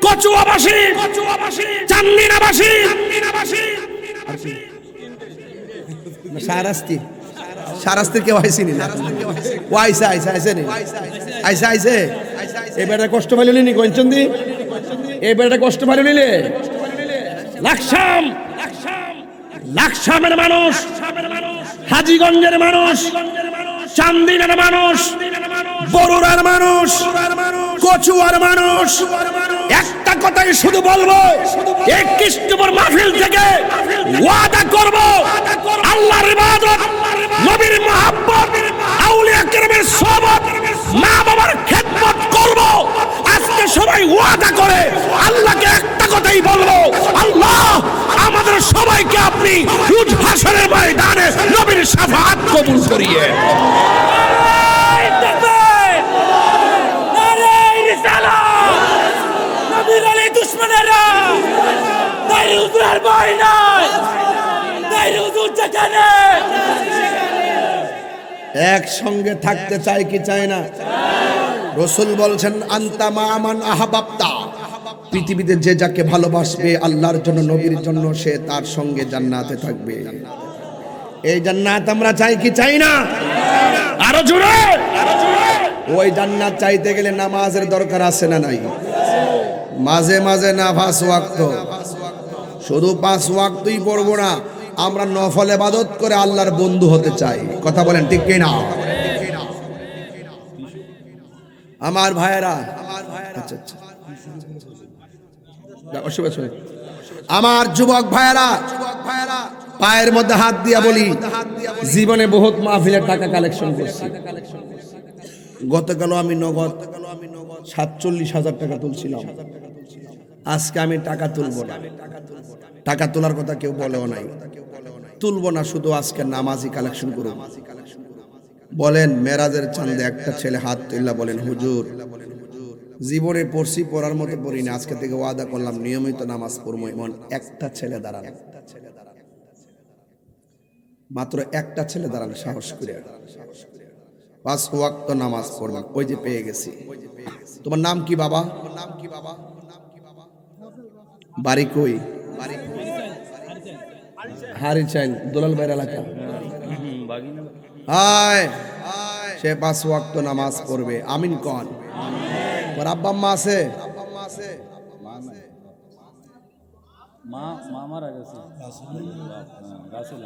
কচুয়াবাসী, চান্দিনাবাসী, সারাস্তি সারাস্তির কেউ আইসিনি না, ও আইসা আইসা আইসে নি, আইসা আইসে এবারে কষ্ট পাইল নি কঞ্চন্দি, এবারে কষ্ট পাইল নিলে লাকসাম, লাকসামের মানুষ, হাজীগঞ্জের মানুষ, চান্দিনার মানুষ, বরুড়ার মানুষ, কচুয়ার মানুষ, একটা কথাই শুধু বলবো, এই কৃষ্ণপুর মাহফিল থেকে ওয়াদা করব, আল্লাহর ইবাদত, নবীর মুহাব্বত, আউলিয়া কেরামের সোহবত, মা বাবার খেদমত করব। আজকে সবাই ওয়াদা করে আল্লাহকে একটা কথাই বলবো, আল্লাহ আমাদের সবাইকে আপনি রোজ হাসরের ময়দানে নবীর শাফাআত কবুল করিয়ে। একসঙ্গে থাকতে চাই কি চাই না? রাসূল বলছেন আনতা মা'মান আহাবাবতা, পৃথিবীতে যে যাকে ভালোবাসবে আল্লাহর জন্য নবীর জন্য, সে তার সঙ্গে জান্নাতে থাকবে। এই জান্নাত আমরা চাই কি চাই না? আরো জোরে। ওই জান্নাত চাইতে গেলে নামাজের দরকার আছে না নাই? মাঝে মাঝে না 5 ওয়াক্ত, শুধু 5 ওয়াক্তই পড়বো না, আমরা নফল ইবাদত করে আল্লাহর বন্ধু হতে চাই। কথা বলেন ঠিক কি না? আমার ভাইয়েরা, আচ্ছা আচ্ছা, আমার যুবক ভাইয়েরা, পায়ের মধ্যে হাত দিয়া বলি, জীবনে বহুত মাহফিলের টাকা কালেকশন করছি। গতকাল আমি নগদ 47,000 টাকা তুলছিলাম। আজকে আমি টাকা তুলবো না, টাকা তোলার কথা কেউ বলেও নাই, তুলবো না, শুধু আজকে নামাজি কালেকশন করব। বলেন মেরাজের চাঁদে একটা ছেলে হাত তুললা, বলেন হুজুর জীবনে পড়ছি, পড়ার মতো পড়ি না, আজকে থেকে ওয়াদা করলাম নিয়মিত নামাজ পড়বো। এমন একটা ছেলে দাঁড়ান, মাত্র একটা ছেলে দাঁড়ান, সাহস করে 5 ওয়াক্ত নামাজ পড়বেন। ওই যে পেয়ে গেছি। তোমার নাম কি বাবা? বাড়ি কই? হারি চাইল, দোলাল ভাইয়ের এলাকা। হায়, সে 5 ওয়াক্ত নামাজ পড়বে। আমিন কোন? ওর আব্বা আম্মা আছে? মা মা মারা গেছে রাসূল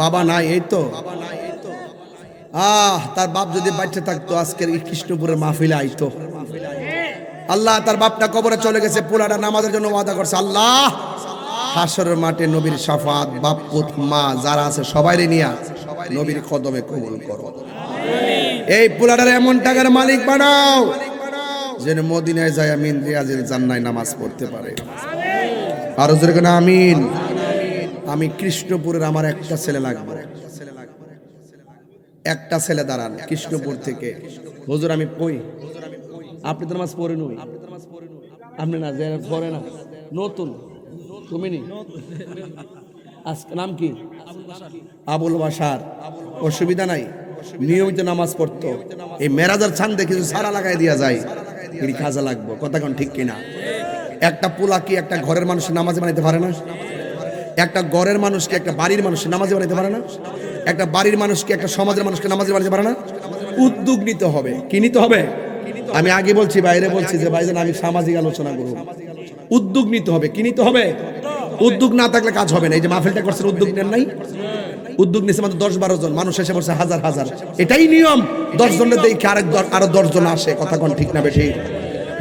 বাবা নাই, এই তো তার বাপ যদি বাচ্চা থাকতো আজকের এই কৃষ্ণপুরের মাহফিলে আইতো। আল্লাহ তার বাপটা কবরে চলে গেছে, পোলাটা নামাজের জন্য ওয়াদা করছে, আল্লাহ হাসরের মাঠে নবীর শাফাত, বাপ পুত মা যারা আছে সবাইরে নিয়া নবীর কদমে কবুল করো। এই পোলাটার এমন টাকার মালিক বানাও যেন মদিনায় যায় আমিন রিয়াজের জান্নায় নামাজ পড়তে পারে। আরো জোরে কেন আমিন। আমি কৃষ্ণপুরের আমার একটা ছেলে লাগবে, একটা ছেলে দাঁড়ান কৃষ্ণপুর থেকে, হুজুর আমি কই আপনি তো নামাজ পড়েন, আপনি না যে পড়ে না নতুন, তুমি নি আজকে নাম কি? আবুল বাসার। অসুবিধা নাই, নিয়মিত নামাজ পড়তো। এই মেরাজার ছান্দে কিছু সারা লাগাই দিয়া যায়, এটি কাজে লাগবো। কথা কোন ঠিক কিনা? একটা পোলা কি একটা ঘরের মানুষ নামাজে বানাইতে পারে না? একটা ঘরের মানুষকে একটা বাড়ির মানুষ নামাজে বানাইতে পারে না? একটা বাড়ির মানুষকে একটা সমাজের মানুষকে নামাজে বানাইতে পারে না? উদ্যোগ নিতে হবে। কি নিতে হবে? আমি আগে বলছি, বাইরে বলছি যে ভাইজান আমি সামাজিক আলোচনা করব। উদ্যোগ নিতে হবে। কি নিতে হবে? উদ্যোগ না থাকলে কাজ হবে না। এই যে মাহফিলটা করছেন, উদ্যোগ নেন নাই? উদ্যোগ নিচ্ছে মাত্র 10-12 জন, মানুষ এসে বলছে হাজার হাজার। এটাই নিয়ম। 10 জনের দেখে আরো 10 জন আসে। কথা কোন ঠিক না বেশি?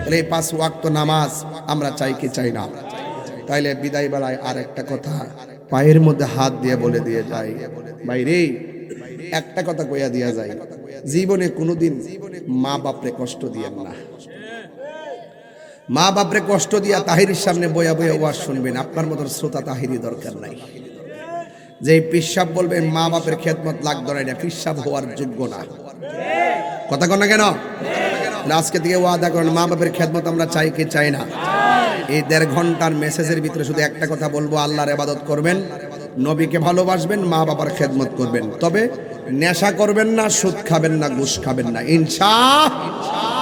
তাহলে এই 5 ওয়াক্ত নামাজ আমরা চাই কি চাই না? তাইলে বিদায় বেলায় আর একটা কথা পায়ের মধ্যে হাত দিয়ে বলে দিয়ে যায়, ভাইরে একটা কথা কইয়া দিয়া যায়, জীবনে কোনোদিন মা বাপরে কষ্ট দিয়েন না। মা বাপরে কষ্ট দিয়া তাহিরির সামনে বয়া বয়া ওয়াজ শুনবেন, আপনার মতো শ্রোতা তাহিরি দরকার নাই। যে পিসাব বলবেন মা বাপের খেদমত লাগতো না, এটা পিসাব হওয়ার যোগ্য না। কথা কন না কেন? আজকে থেকে ওয়াদা করেন মা বাপের খেদমত আমরা চাই কি চাই না? এই 1.5 ঘন্টার মেসেজের ভিতরে শুধু একটা কথা বলবো, আল্লাহর ইবাদত করবেন, নবীকে ভালোবাসবেন, মা বাবার খেদমত করবেন, তবে নেশা করবেন না, সুদ খাবেন না, ঘুষ খাবেন না, ইনশাআল্লাহ।